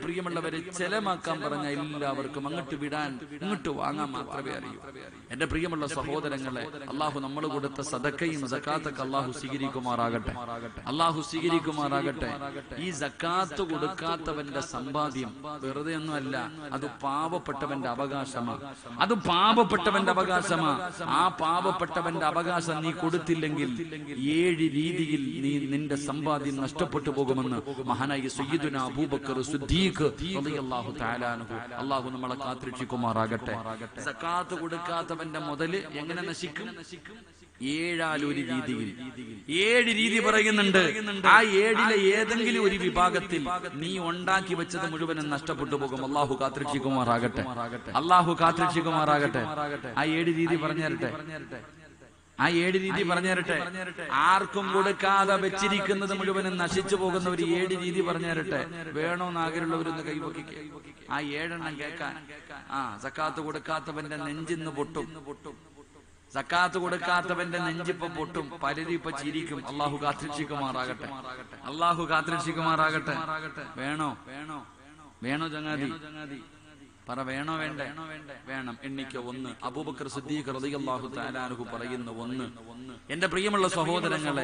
പ്രിയമുള്ളവരെ, ചെലമാക്കാൻ പറഞ്ഞ എല്ലാവർക്കും അങ്ങോട്ട് വിടാൻ, ഇങ്ങോട്ട് വാങ്ങാൻ മാത്രമേ അറിയൂ. എന്റെ പ്രിയമുള്ള സഹോദരങ്ങളെ, അള്ളാഹു നമ്മൾ കൊടുത്ത സദക്കയും സക്കാത്തൊക്കെ അള്ളാഹു സ്വീകരിക്കുമാറാകട്ടെ. അള്ളാഹു സ്വീകരിക്കുമാറാകട്ടെ. ഈ സക്കാത്ത് കൊടുക്കാത്തവന്റെ സമ്പാദ്യം വെറുതെ ഒന്നുമല്ല, അത് പാവപ്പെട്ടവന്റെ അവകാശമാണ്. അത് പാവപ്പെട്ടവന്റെ അവകാശമാണ്. ആ പാവപ്പെട്ടവന്റെ അവകാശം നീ കൊടുത്തില്ലെങ്കിൽ 7 രീതിയിൽ നിന്റെ സമ്പാദ്യം നഷ്ടപ്പെട്ടു പോകുമെന്ന് മഹാനായ സയ്യിദുനാ അബൂബക്കർ സിദ്ദീഖ് റളിയല്ലാഹു തആല അൻഹു, അല്ലാഹു നമ്മളെ കാത്തിരക്ഷിക്കുമാറാകട്ടെ. സക്കാത്ത് കൊടുക്കാത്തവന്റെ മുതല് എങ്ങനെ നശിക്കും? 7 രീതിയിൽ. 7 രീതി പറയുന്നുണ്ട്. ആ 7 ഏതെങ്കിലും ഒരു വിഭാഗത്തിൽ നീ ഉണ്ടാക്കി വെച്ചത് മുഴുവനും നഷ്ടപ്പെട്ടു പോകും. അല്ലാഹു കാത്തിരക്ഷിക്കുമാറാകട്ടെ. അല്ലാഹു കാത്തിരക്ഷിക്കുമാറാകട്ടെ. ആ 7 രീതി പറഞ്ഞു തരട്ടെ. ആ 7 രീതി പറഞ്ഞു തരട്ടെ. ആർക്കും കൊടുക്കാതെ വെച്ചിരിക്കുന്നത് മുഴുവനും നശിച്ചു പോകുന്ന ഒരു 7 രീതി പറഞ്ഞു തരട്ടെ. വേണോന്ന് ആഗ്രഹമുള്ളവരൊന്ന് കൈവക്കിക്കുക. ആ 7 എണ്ണം കേൾക്കാൻ. സക്കാത്ത് കൊടുക്കാത്തവന്റെ നെഞ്ചിന്ന് പൊട്ടും. സക്കാത്ത് കൊടുക്കാത്തവന്റെ നെഞ്ചിപ്പോ പൊട്ടും. പലരും ഇപ്പൊ ചിരിക്കും. അള്ളാഹു കാത്തിരക്ഷിക്കുമാറാകട്ടെ. അള്ളാഹു കാത്തിരക്ഷിക്കുമാറാകട്ടെ. വേണോ വേണോ ചങ്ങാതി? പറ, വേണോ വേണ്ടേ? വേണം. എണ്ണിക്കോ. 1. അബൂബക്കർ സിദ്ദീഖ് റളിയല്ലാഹു തആല അൻഹു പറയുന്നു, 1. എന്റെ പ്രിയമുള്ള സഹോദരങ്ങളെ,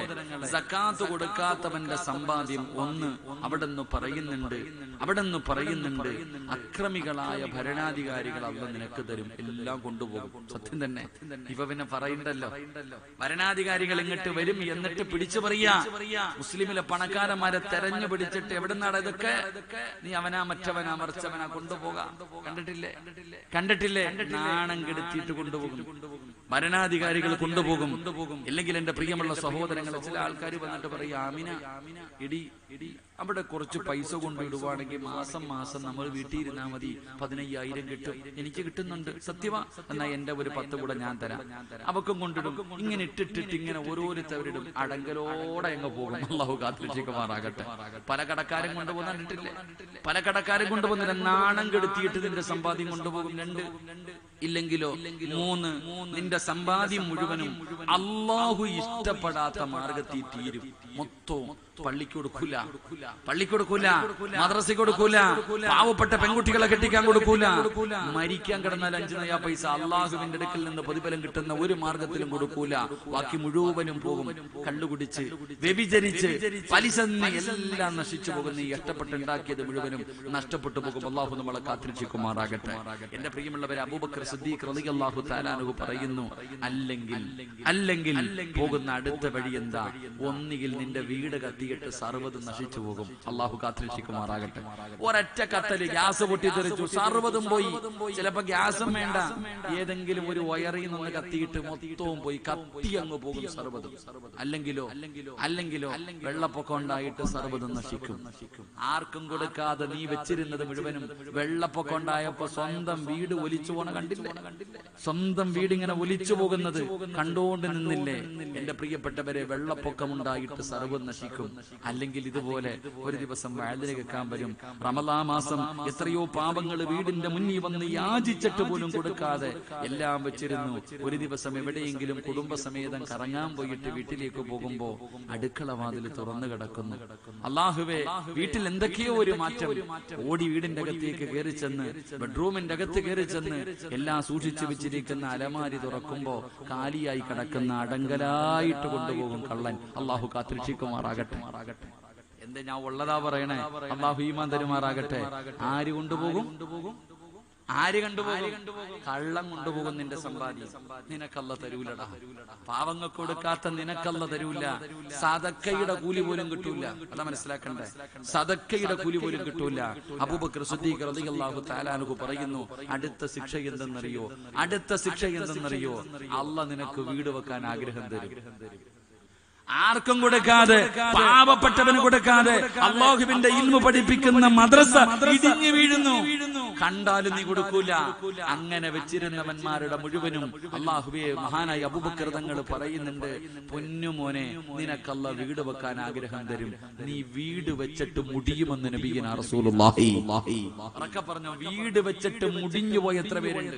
സക്കാത്ത് കൊടുക്കാത്തവന്റെ സമ്പാദ്യം 1. അവിടെന്ന് പറയുന്നുണ്ട് അക്രമികളായ ഭരണാധികാരികൾ അല്ലാഹു നിനക്ക് തരും, എല്ലാം കൊണ്ടുപോകും. സത്യം തന്നെ. ഇവ പിന്നെ പറയണ്ടല്ലോ. ഭരണാധികാരികൾ ഇങ്ങോട്ട് വരും, എന്നിട്ട് പിടിച്ചു പറയാ, മുസ്ലിമിലെ പണക്കാരന്മാരെ തെരഞ്ഞു പിടിച്ചിട്ട് എവിടുന്നാണ് ഇതൊക്കെ? നീ അവനാ മറ്റവനാ മറിച്ചവനാ കൊണ്ടുപോകാം. കണ്ടിട്ടില്ലേ? നാണം കെടുത്തിയിട്ട് കൊണ്ടുപോകും. ഭരണാധികാരികൾ കൊണ്ടുപോകും. ഇല്ലെങ്കിൽ എന്റെ പ്രിയമുള്ള സഹോദരങ്ങളെ, ചില ആൾക്കാർ വന്നിട്ട് പറയും, ആമിന ഇടി അവിടെ കുറച്ച് പൈസ കൊണ്ടിടുവാണെങ്കിൽ മാസം നമ്മൾ വീട്ടിൽ ഇരുന്നാൽ മതി, 15,000 കിട്ടും. എനിക്ക് കിട്ടുന്നുണ്ട്. സത്യവാ? എന്നാ എന്റെ ഒരു 10 കൂടെ ഞാൻ തരാം. അവക്കും കൊണ്ടിടും. ഇങ്ങനെ ഇട്ടിട്ടിട്ട് ഇങ്ങനെ ഓരോരുത്തവരിടും. അടങ്കലോടെ അങ്ങ് പോകും. അല്ലാഹു കാത്തിരക്ഷിക്കുമാറാകട്ടെ. പല കടക്കാരും കൊണ്ടുപോകുന്നിട്ടില്ലേ? പല കടക്കാരും കൊണ്ടുപോകുന്നില്ല. നാണം കെടുത്തിയിട്ട് നിന്റെ സമ്പാദ്യം കൊണ്ടുപോകും. 2. ഇല്ലെങ്കിലോ 3. നിന്റെ സമ്പാദ്യം മുഴുവനും അല്ലാഹു ഇഷ്ടപ്പെടാത്ത മാർഗത്തിൽ തീരും. മൊത്തവും പള്ളിക്ക് കൊടുക്കൂല, മദ്രസയ്ക്ക് കൊടുക്കൂല, പാവപ്പെട്ട പെൺകുട്ടികളെ കെട്ടിക്കാൻ കൊടുക്കൂല, മരിക്കാൻ കിടന്നാൽ 5 നയാ പൈസ അള്ളാഹുവിന്റെ അടുക്കൽ നിന്ന് പ്രതിഫലം കിട്ടുന്ന ഒരു മാർഗത്തിലും കൊടുക്കൂല. ബാക്കി മുഴുവനും പോകും. കള്ളുകുടിച്ച്, വ്യഭിചരിച്ച്, പലിശ എല്ലാം നശിച്ചു പോകുന്ന ഈ ഇഷ്ടപ്പെട്ടുണ്ടാക്കിയത് മുഴുവനും നഷ്ടപ്പെട്ടു പോകും. അള്ളാഹു നമ്മളെ കാത്തിരക്ഷിക്കുമാറാകട്ടെ. എന്റെ പ്രിയമുള്ളവരെ, അബൂബക്കർ സിദ്ദീഖ് റളിയല്ലാഹു തആല അൻഹു പറയുന്നു, അല്ലെങ്കിൽ പോകുന്ന അടുത്ത വഴി എന്താ? ഒന്നുകിൽ നിന്റെ വീട് കത്തിയിട്ട് സർവ്വതും നശിച്ചു പോകും. അള്ളാഹു കാത്തിരക്ഷിക്കുമാറാകട്ടെ. ഒരൊറ്റ കത്തല് ഗ്യാസ് പൊട്ടിത്തെറിച്ചു, സർവ്വതും പോയി. ചിലപ്പോ ഗ്യാസും വേണ്ട, ഏതെങ്കിലും ഒരു വയറിൽ നിന്ന് കത്തിയിട്ട് മൊത്തവും പോയി, കത്തി അങ്ങ് പോകും സർവ്വതും. അല്ലെങ്കിലോ വെള്ളപ്പൊക്കം ഉണ്ടായിട്ട് സർവ്വതും നശിക്കും. ആർക്കും കൊടുക്കാതെ നീ വെച്ചിരുന്നത് മുഴുവനും വെള്ളപ്പൊക്കം ഉണ്ടായപ്പോ സ്വന്തം വീട് ഒലിച്ചു പോണ കണ്ടില്ലേ? സ്വന്തം വീട് ഇങ്ങനെ ഒലിച്ചു പോകുന്നത് കണ്ടുകൊണ്ട് നിന്നില്ലേ? എന്റെ പ്രിയപ്പെട്ടവരെ, വെള്ളപ്പൊക്കം ഉണ്ടായിട്ട് സർവ്വം നശിക്കും. അല്ലെങ്കിൽ ഇതുപോലെ ഒരു ദിവസം വഅദിന് കേൾക്കാൻ വരും. റമളാൻ മാസം എത്രയോ പാപങ്ങൾ വീടിന്റെ മുന്നിൽ വന്ന് യാചിച്ചിട്ട് പോലും കൊടുക്കാതെ എല്ലാം വെച്ചിരുന്നു. ഒരു ദിവസം എവിടെയെങ്കിലും കുടുംബസമേതം കറങ്ങാൻ പോയിട്ട് വീട്ടിലേക്ക് പോകുമ്പോ അടുക്കള വാതിൽ തുറന്നു കിടക്കുന്നു. അല്ലാഹുവേ, വീട്ടിൽ എന്തൊക്കെയോ ഒരു മാറ്റം. ഓടി വീടിന്റെ അകത്തേക്ക് കയറി ചെന്ന്, ബെഡ്റൂമിന്റെ അകത്ത് കയറി ചെന്ന് എല്ലാം സൂക്ഷിച്ചു വെച്ചിരിക്കുന്ന അലമാരി തുറക്കുമ്പോ കാലിയായി കിടക്കുന്ന അടങ്കലായിട്ട് കൊണ്ടുപോകും കള്ളൻ. അല്ലാഹു കാത്തിരക്ഷിക്കുമാറാകട്ടെ. എന്താ ഞാൻ ഉള്ളതാ പറയണേ? അല്ലാഹു ഈമാൻ തരുമാറാകട്ടെ. ആര് കൊണ്ടുപോകും? കള്ളം കൊണ്ടുപോകും നിന്റെ സമ്പാദ്യം. നിനക്കല്ല തരൂലടാ. പാവങ്ങൾക്ക് കൊടുക്കാത്ത നിനക്കല്ല തരൂല. സദക്കയുടെ കൂലി പോലും കിട്ടൂല. അതാ മനസ്സിലാക്കണ്ടേ? സദക്കയുടെ കൂലി പോലും കിട്ടൂല. അബൂബക്കർ സിദ്ദീഖ് റളിയല്ലാഹു തആല അൻഹു പറയുന്നു, അടുത്ത ശിക്ഷ എന്തെന്നറിയോ? അല്ലാഹ് നിനക്ക് വീട് വെക്കാൻ ആഗ്രഹം തരും. ആർക്കും കൊടുക്കാതെ, പാവപ്പെട്ടവന് കൊടുക്കാതെ അല്ലാഹുവിന്റെ ഇൽമു പഠിപ്പിക്കുന്ന മദ്രസ ഇടിഞ്ഞു വീഴുന്നു. കണ്ടാലും നീ കൊടുക്കൂല. അങ്ങനെ വെച്ചിരുന്നവന്മാരുടെ മുഴുവനും അല്ലാഹുവേ മഹാനായ അബൂബക്കർ തങ്ങൾ പറയുന്നുണ്ട്, പൊന്നുമോനെ നിനക്കല്ല വീട് വെക്കാൻ ആഗ്രഹം തരും, നീ വീട് വെച്ചിട്ട് മുടിയുമെന്ന് നബിയുനാ റസൂലുള്ളാഹി. ഉറക്കെ പറഞ്ഞു, വീട് വെച്ചിട്ട് മുടിഞ്ഞു പോയ എത്ര പേരുണ്ട്?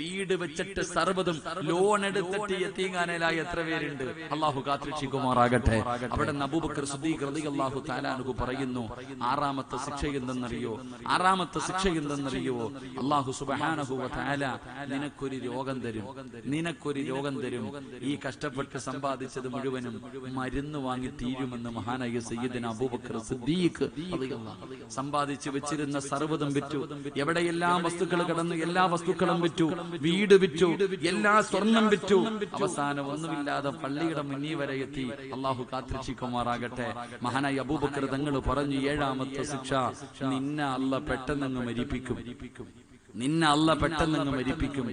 വീട് വെച്ചിട്ട് സർവ്വതും ലോൺ എടുത്തിട്ട് യതീംഖാനയിലായ എത്ര പേരുണ്ട്? അല്ലാഹു കാത്തുരക്ഷിക്കുമാറാകട്ടെ. അവിടെ അബൂബക്കർ സിദ്ദീഖ് റളിയല്ലാഹു തആല അൻഹു പറയുന്നു, ആറാമത്തെ ശിക്ഷ എന്തെന്നറിയോ? ആറാമത്തെ ശിക്ഷ എന്തെന്നറിയോ? അല്ലാഹു സുബ്ഹാനഹു വ തആല നിനക്കൊരു രോഗം തരും, നിനക്കൊരു രോഗം തരും. ഈ കഷ്ടപ്പെട്ട് സമ്പാദിച്ചത് മുഴുവനും മരുന്ന് വാങ്ങി തീരുമെന്ന് മഹാനായ സയ്യിദുനാ അബൂബക്കർ സിദ്ദീഖ് റളിയല്ലാഹു. സമ്പാദിച്ചു വെച്ചിരുന്ന സർവ്വതും വിറ്റു, എവിടെയെല്ലാം വസ്തുക്കൾ കടന്നു എല്ലാ വസ്തുക്കളും വിറ്റു, വീട് വിറ്റു, എല്ലാ സ്വർണം വിറ്റു. അവസാനം ഒന്നുമില്ലാതെ പള്ളിയുടെ മുന്നിൽ വരെ എത്തി. അല്ലാഹു കാത്തുരക്ഷിക്കുമാറാകട്ടെ. മഹാനായ അബൂബക്കർ തങ്ങൾ പറഞ്ഞു, ഏഴാമത്തെ ശിക്ഷ, നിന്നെ അല്ലാഹു പെട്ടെന്ന് മരിപ്പിക്കും, നിന്നെ അല്ലാഹു പെട്ടെന്ന് മരിപ്പിക്കും.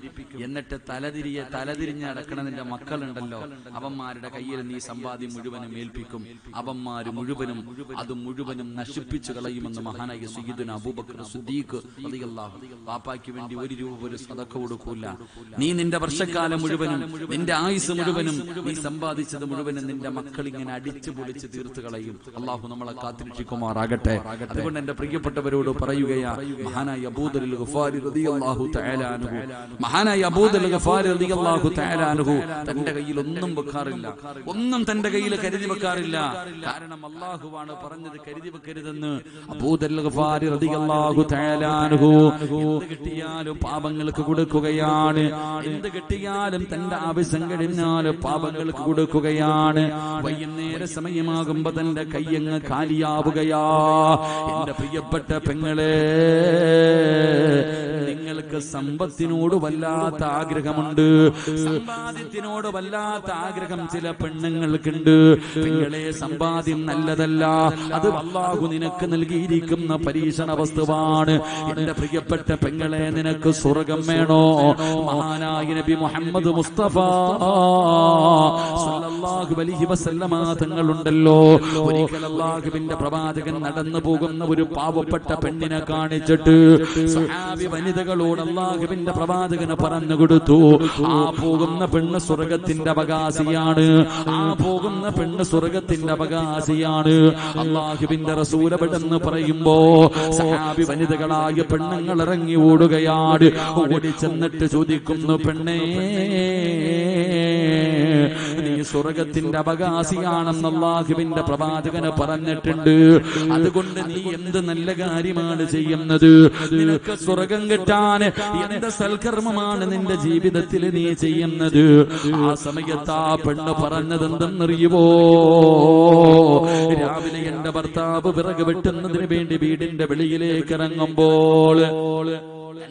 എന്നിട്ട് തലതിരിഞ്ഞ് നടക്കണ നിന്റെ മക്കളുണ്ടല്ലോ, അവന്മാരുടെ കയ്യിൽ നീ സമ്പാദ്യം മുഴുവനും ഏൽപ്പിക്കും. അവന്മാര് മുഴുവനും അത് മുഴുവനും നശിപ്പിച്ചു കളയുമെന്ന് മഹാനായ സയ്യിദുനാ അബൂബക്കർ സിദ്ദീഖ് റളിയല്ലാഹു. വാപ്പായ്ക്ക് വേണ്ടി ഒരു രൂപ ഒരു സദഖ കൊടുക്കൂല. നീ നിന്റെ വർഷക്കാലം മുഴുവനും നിന്റെ ആയുസ് മുഴുവനും നീ സമ്പാദിച്ചത് മുഴുവനും നിന്റെ മക്കൾ ഇങ്ങനെ അടിച്ചു പൊളിച്ച് തീർത്തു കളയും. അല്ലാഹു നമ്മളെ കാത്തുരക്ഷിക്കുമാറാകട്ടെ. അതുകൊണ്ട് എന്റെ പ്രിയപ്പെട്ടവരോട് പറയുകയാ, മഹാനായ അബൂദർ ഗഫാരി റളിയല്ലാഹു തആല അൻഹു, മഹാനായ അബൂദർ ഗഫാരി റളിയല്ലാഹു തആല അൻഹു തന്റെ കയ്യിൽ ഒന്നും വെക്കാറില്ല, ഒന്നും തന്റെ കയ്യിൽ കരുതി വെക്കാറില്ല. കാരണം അല്ലാഹുവാണ് പറഞ്ഞത് കരുതി വെക്കരുതെന്ന്. അബൂദർ ഗഫാരി റളിയല്ലാഹു തആല അൻഹു എന്ത് കിട്ടിയാലും പാപങ്ങൾക്ക് കൊടുക്കുകയാണ്, എന്ത് കിട്ടിയാലും തന്റെ ആവശ്യം കഴിഞ്ഞാൽ പാപങ്ങൾക്ക് കൊടുക്കുകയാണ്. വൈകുന്നേര സമയമാകുമ്പോ തന്റെ കയ്യങ്ങ് കാലിയാവുകയാ. എന്റെ പ്രിയപ്പെട്ട പെങ്ങളെ, നിങ്ങൾക്ക് സമ്പത്തിനോട് വല്ലാത്ത ആഗ്രഹമുണ്ട്, സമ്പാദ്യത്തിനോട് വല്ലാത്ത ആഗ്രഹം ചില പെണ്ണുങ്ങൾക്കുണ്ട്. പെങ്ങളെ, സമ്പാദ്യം നല്ലതല്ല, അത് അല്ലാഹു നിനക്ക് നൽകിയിരിക്കുന്ന പരീക്ഷണ വസ്തുവാണ്. എന്റെ പ്രിയപ്പെട്ട പെങ്ങളെ, നിനക്ക് സ്വർഗം വേണോ? മഹാനായ നബി മുഹമ്മദ് മുസ്തഫ സല്ലല്ലാഹു അലൈഹി വസല്ലമ തങ്ങളുണ്ടല്ലോ, ഒരിക്കൽ അല്ലാഹുവിന്റെ പ്രവാചകൻ നടന്നു പോകുന്ന ഒരു പാവപ്പെട്ട പെണ്ണിനെ കാണിച്ചിട്ട് സ്വഹാബി വനിതകളോട് അല്ലാഹുവിന്റെ പ്രവാചകന് പറഞ്ഞു കൊടുത്തു, ആ പോകുന്ന പെണ്ണ് സ്വർഗത്തിന്റെ അവകാശിയാണ്, ആ പോകുന്ന പെണ്ണ് സ്വർഗത്തിന്റെ അവകാശിയാണ്. അല്ലാഹുവിന്റെ റസൂൽ പെട്ടെന്ന് പറയുമ്പോ സ്വഹാബി വനിതകളായ പെണ്ണുങ്ങൾ ഇറങ്ങി ഓടുകയാണ്. ഓടിച്ചെന്നിട്ട് ചോദിക്കുന്നു, പെണ്ണേ, നീ സ്വർഗത്തിന്റെ അവകാശിയാണെന്ന് അല്ലാഹുവിന്റെ പ്രവാചകന് പറഞ്ഞിട്ടുണ്ട്. അതുകൊണ്ട് നീ എന്ത് നല്ല കാര്യമാണ് ചെയ്യുന്നത്? നിനക്ക് സ്വർഗം കിട്ടാൻ എന്ത് സൽക്കർമ്മമാണ് നിന്റെ ജീവിതത്തിൽ നീ ചെയ്യുന്നത്? ആ സമയത്ത് ആ പെണ്ണ് പറഞ്ഞത് എന്തെന്നറിയുവോ? രാവിലെ എന്റെ ഭർത്താവ് വിറക് വെട്ടുന്നതിന് വേണ്ടി വീടിന്റെ വെളിയിലേക്ക് ഇറങ്ങുമ്പോൾ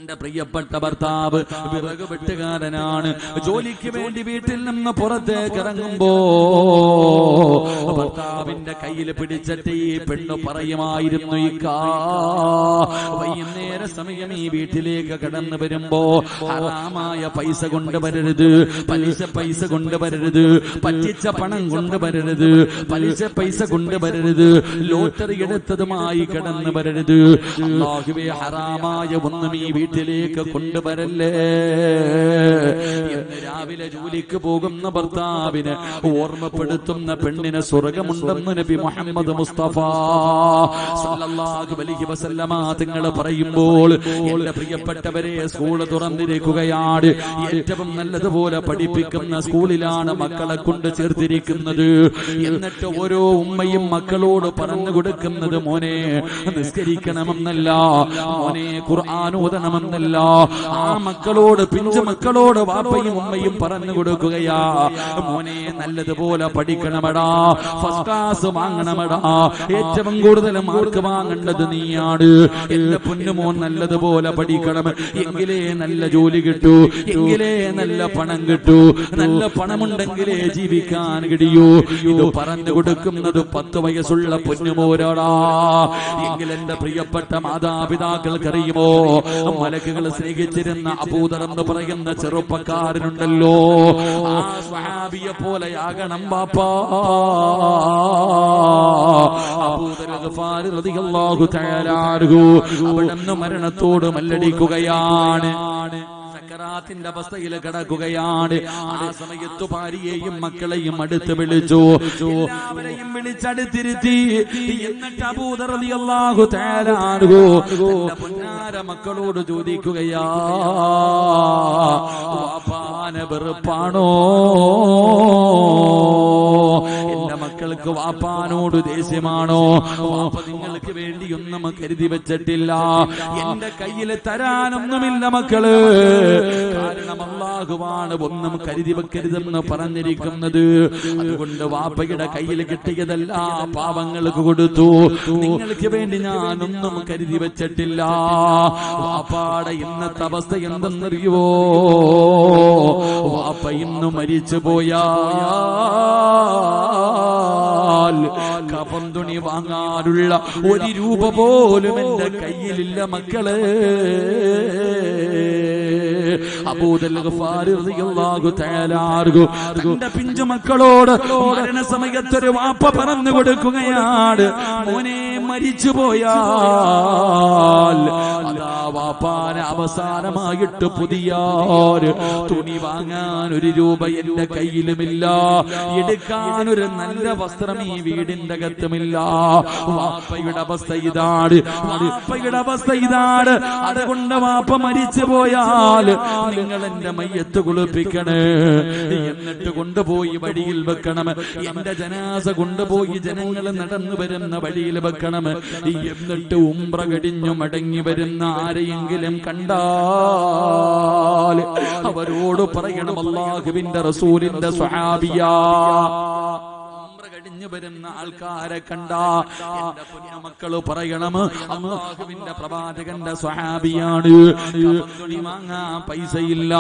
എന്റെ പ്രിയപ്പെട്ട ഭർത്താവ് വിറക് വെട്ടുകാരനാണ്. ജോലിക്ക് വേണ്ടി വീട്ടിൽ നിന്ന് പുറത്തേക്ക് ഇറങ്ങുമ്പോ ഭർത്താവിന്റെ കയ്യിൽ പിടിച്ചിട്ട് ഈ പെണ്ണ് പറയുമായിരുന്നു, ഇക്കാ വൈകുന്നേര സമയം ഈ വീട്ടിലേക്ക് കടന്നു വരുമ്പോ ഹറാമായ പൈസ കൊണ്ടുവരരുത്, പലിശ പൈസ കൊണ്ടുവരരുത്, പറ്റിച്ച പണം കൊണ്ടുവരരുത്, പലിശ പൈസ കൊണ്ടുവരരുത്, ലോട്ടറി എടുത്തതുമായി കടന്നു വരരുത്. അല്ലാഹുവേ, ഹറാമായ ഒന്നും ഈ വീട്ടിലേക്ക് കൊണ്ടുവരല്ലേ എന്ന് രാവിലെ ജോലിക്ക് പോകുന്ന ഭർത്താവിന് ഓർമ്മപ്പെടുത്തുന്ന പെണ്ണിന് സ്വർഗമുണ്ടെന്ന് നബി മുഹമ്മദ് മുസ്തഫ സല്ലല്ലാഹു അലൈഹി വസല്ലമ തങ്ങൾ പറയുമ്പോൾ, എന്റെ പ്രിയപ്പെട്ടവരെ, സ്കൂൾ തുറന്നിരിക്കുകയാണ്. ഏറ്റവും നല്ലതുപോലെ പഠിപ്പിക്കുന്ന സ്കൂളിലാണ് മക്കളെ കൊണ്ട് ചേർത്തിരിക്കുന്നത്. എന്നിട്ട് ഓരോ ഉമ്മയും മക്കളോട് പറഞ്ഞു കൊടുക്കുന്നത്, മോനെ നിസ്കരിക്കണമെന്നല്ല, മോനെ ഖുർആൻ ഓതണമെന്നല്ല. ആ മക്കളോട്, പിഞ്ചു മക്കളോട് വാപ്പയും ഉമ്മയും പറഞ്ഞു കൊടുക്കുകയാ, മോനെ നല്ലതുപോലെ പഠിക്കണമടാ, ഫസ്റ്റ് ക്ലാസ് വാങ്ങണമടാ, ഏറ്റവും കൂടുതൽ മാർക്ക് വാങ്ങേണ്ടത് നീയാണ്. എന്റെ പൊന്നുമോൻ നല്ലതുപോലെ പഠിക്കണം, എങ്കിലേ നല്ല ജോലി കിട്ടൂ, എങ്കിലേ നല്ല പണം കിട്ടൂ, നല്ല പണമുണ്ടെങ്കിലേ ജീവിക്കാൻ കഴിയൂ. ഇത് പറഞ്ഞു കൊടുക്കുന്നത് 10 വയസ്സുള്ള പൊന്നുമോരാടാ. എങ്കിൽ എന്റെ പ്രിയപ്പെട്ട മാതാപിതാക്കൾക്കറിയുമോ, മലക്കുകൾ സ്നേഹിച്ചിരുന്ന അബൂദർ എന്ന് പറയുന്ന ചെറുപ്പക്കാരനുണ്ടല്ലോ, ആ സ്വഹാബിയെ പോലെയാകണം ബാപ്പാ. അബൂദർ ഗഫാരി റളിയല്ലാഹു തആല അൻഹു അവിടുന്ന് മരണ മരണത്തോട് മല്ലടിക്കുകയാണ്. സക്കറാത്തിന്റെ അവസ്ഥയിൽ കിടക്കുകയാണ്. ആ സമയത്ത് ഭാര്യയെയും മക്കളെയും അടുത്ത് വിളിച്ചു, എല്ലാവരെയും വിളിച്ചടുത്തിരുത്തി. എന്നിട്ട് അബൂദർ റളിയല്ലാഹു തആല അൻഹു തന്റെ പൊന്നാര മക്കളോട് ചോദിക്കുകയാ, വാപ്പാനെ വെറുപ്പാണോ? എന്റെ മക്കൾക്ക് വാപ്പാനോട് ദേഷ്യമാണോ? വാപ്പ നിങ്ങൾക്ക് വേണ്ടിയൊന്നും കരുതി വെച്ചിട്ടില്ല, എന്റെ കയ്യിൽ തരാനൊന്നുമില്ല മക്കള്. കാരണം അല്ലാഹുവാണ് ഒന്നും കരുതി വെക്കരുതെന്ന് പറഞ്ഞിരിക്കുന്നത്. അതുകൊണ്ട് വാപ്പയുടെ കയ്യിൽ കിട്ടിയതെല്ലാം പാവങ്ങൾക്ക് കൊടുത്തു. നിങ്ങൾക്ക് വേണ്ടി ഞാനൊന്നും കരുതി വെച്ചിട്ടില്ല. വാപ്പാടെ ഇന്നത്തെ അവസ്ഥ എന്തെന്നറിയുവോ? വാപ്പ ഇന്ന് മരിച്ചു പോയാൽ കഫൻ തുണി വാങ്ങാനുള്ള 1 രൂപ പോലും എന്റെ കയ്യിലില്ല മക്കളെ. അബൂദർ ഗഫാരി റളിയല്ലാഹു തആല അൻഹു തന്റെ പിഞ്ചു മക്കളോട് മരണസമയത്തൊരു വാപ്പ പറഞ്ഞു കൊടുക്കുകയാണ്, മോനെ മരിച്ചു പോയാൽ അതാ വാപ്പാനെ അവസാനമായിട്ട് പുതിയ തുണി വാങ്ങാൻ 1 രൂപ എന്റെ കയ്യിലുമില്ല, എടുക്കാൻ ഒരു നല്ല വസ്ത്രം ഈ വീടിന്റെ അകത്തുമില്ല. വാപ്പയുടെ അവസ്ഥ ഇതാണ്, വാപ്പയുടെ അവസ്ഥ ഇതാണ്. അതുകൊണ്ട് വാപ്പ മരിച്ചു പോയാൽ നിങ്ങൾ എന്റെ മയ്യത്ത് കുളിപ്പിക്കണേ, എന്നിട്ട് കൊണ്ടുപോയി വഴിയിൽ വെക്കണം. എന്റെ ജനാസ കൊണ്ടുപോയി ജനങ്ങൾ നടന്നു വരുന്ന വഴിയിൽ വെക്കണം. എന്നിട്ട് ഉംറ കഴിഞ്ഞു മടങ്ങി വരുന്ന ആരെയെങ്കിലും കണ്ടാൽ അവരോട് പറയണം, അല്ലാഹുവിന്റെ റസൂലിന്റെ സ്വഹാബിയാ. കഴിഞ്ഞു വരുന്ന ആൾക്കാരെ കണ്ട എന്റെ പൊന്നമക്കള് പറയണം, അല്ലാഹുവിന്റെ പ്രവാചകന്റെ സ്വഹാബിയാണ്. തുണി വാങ്ങാൻ പൈസയില്ല,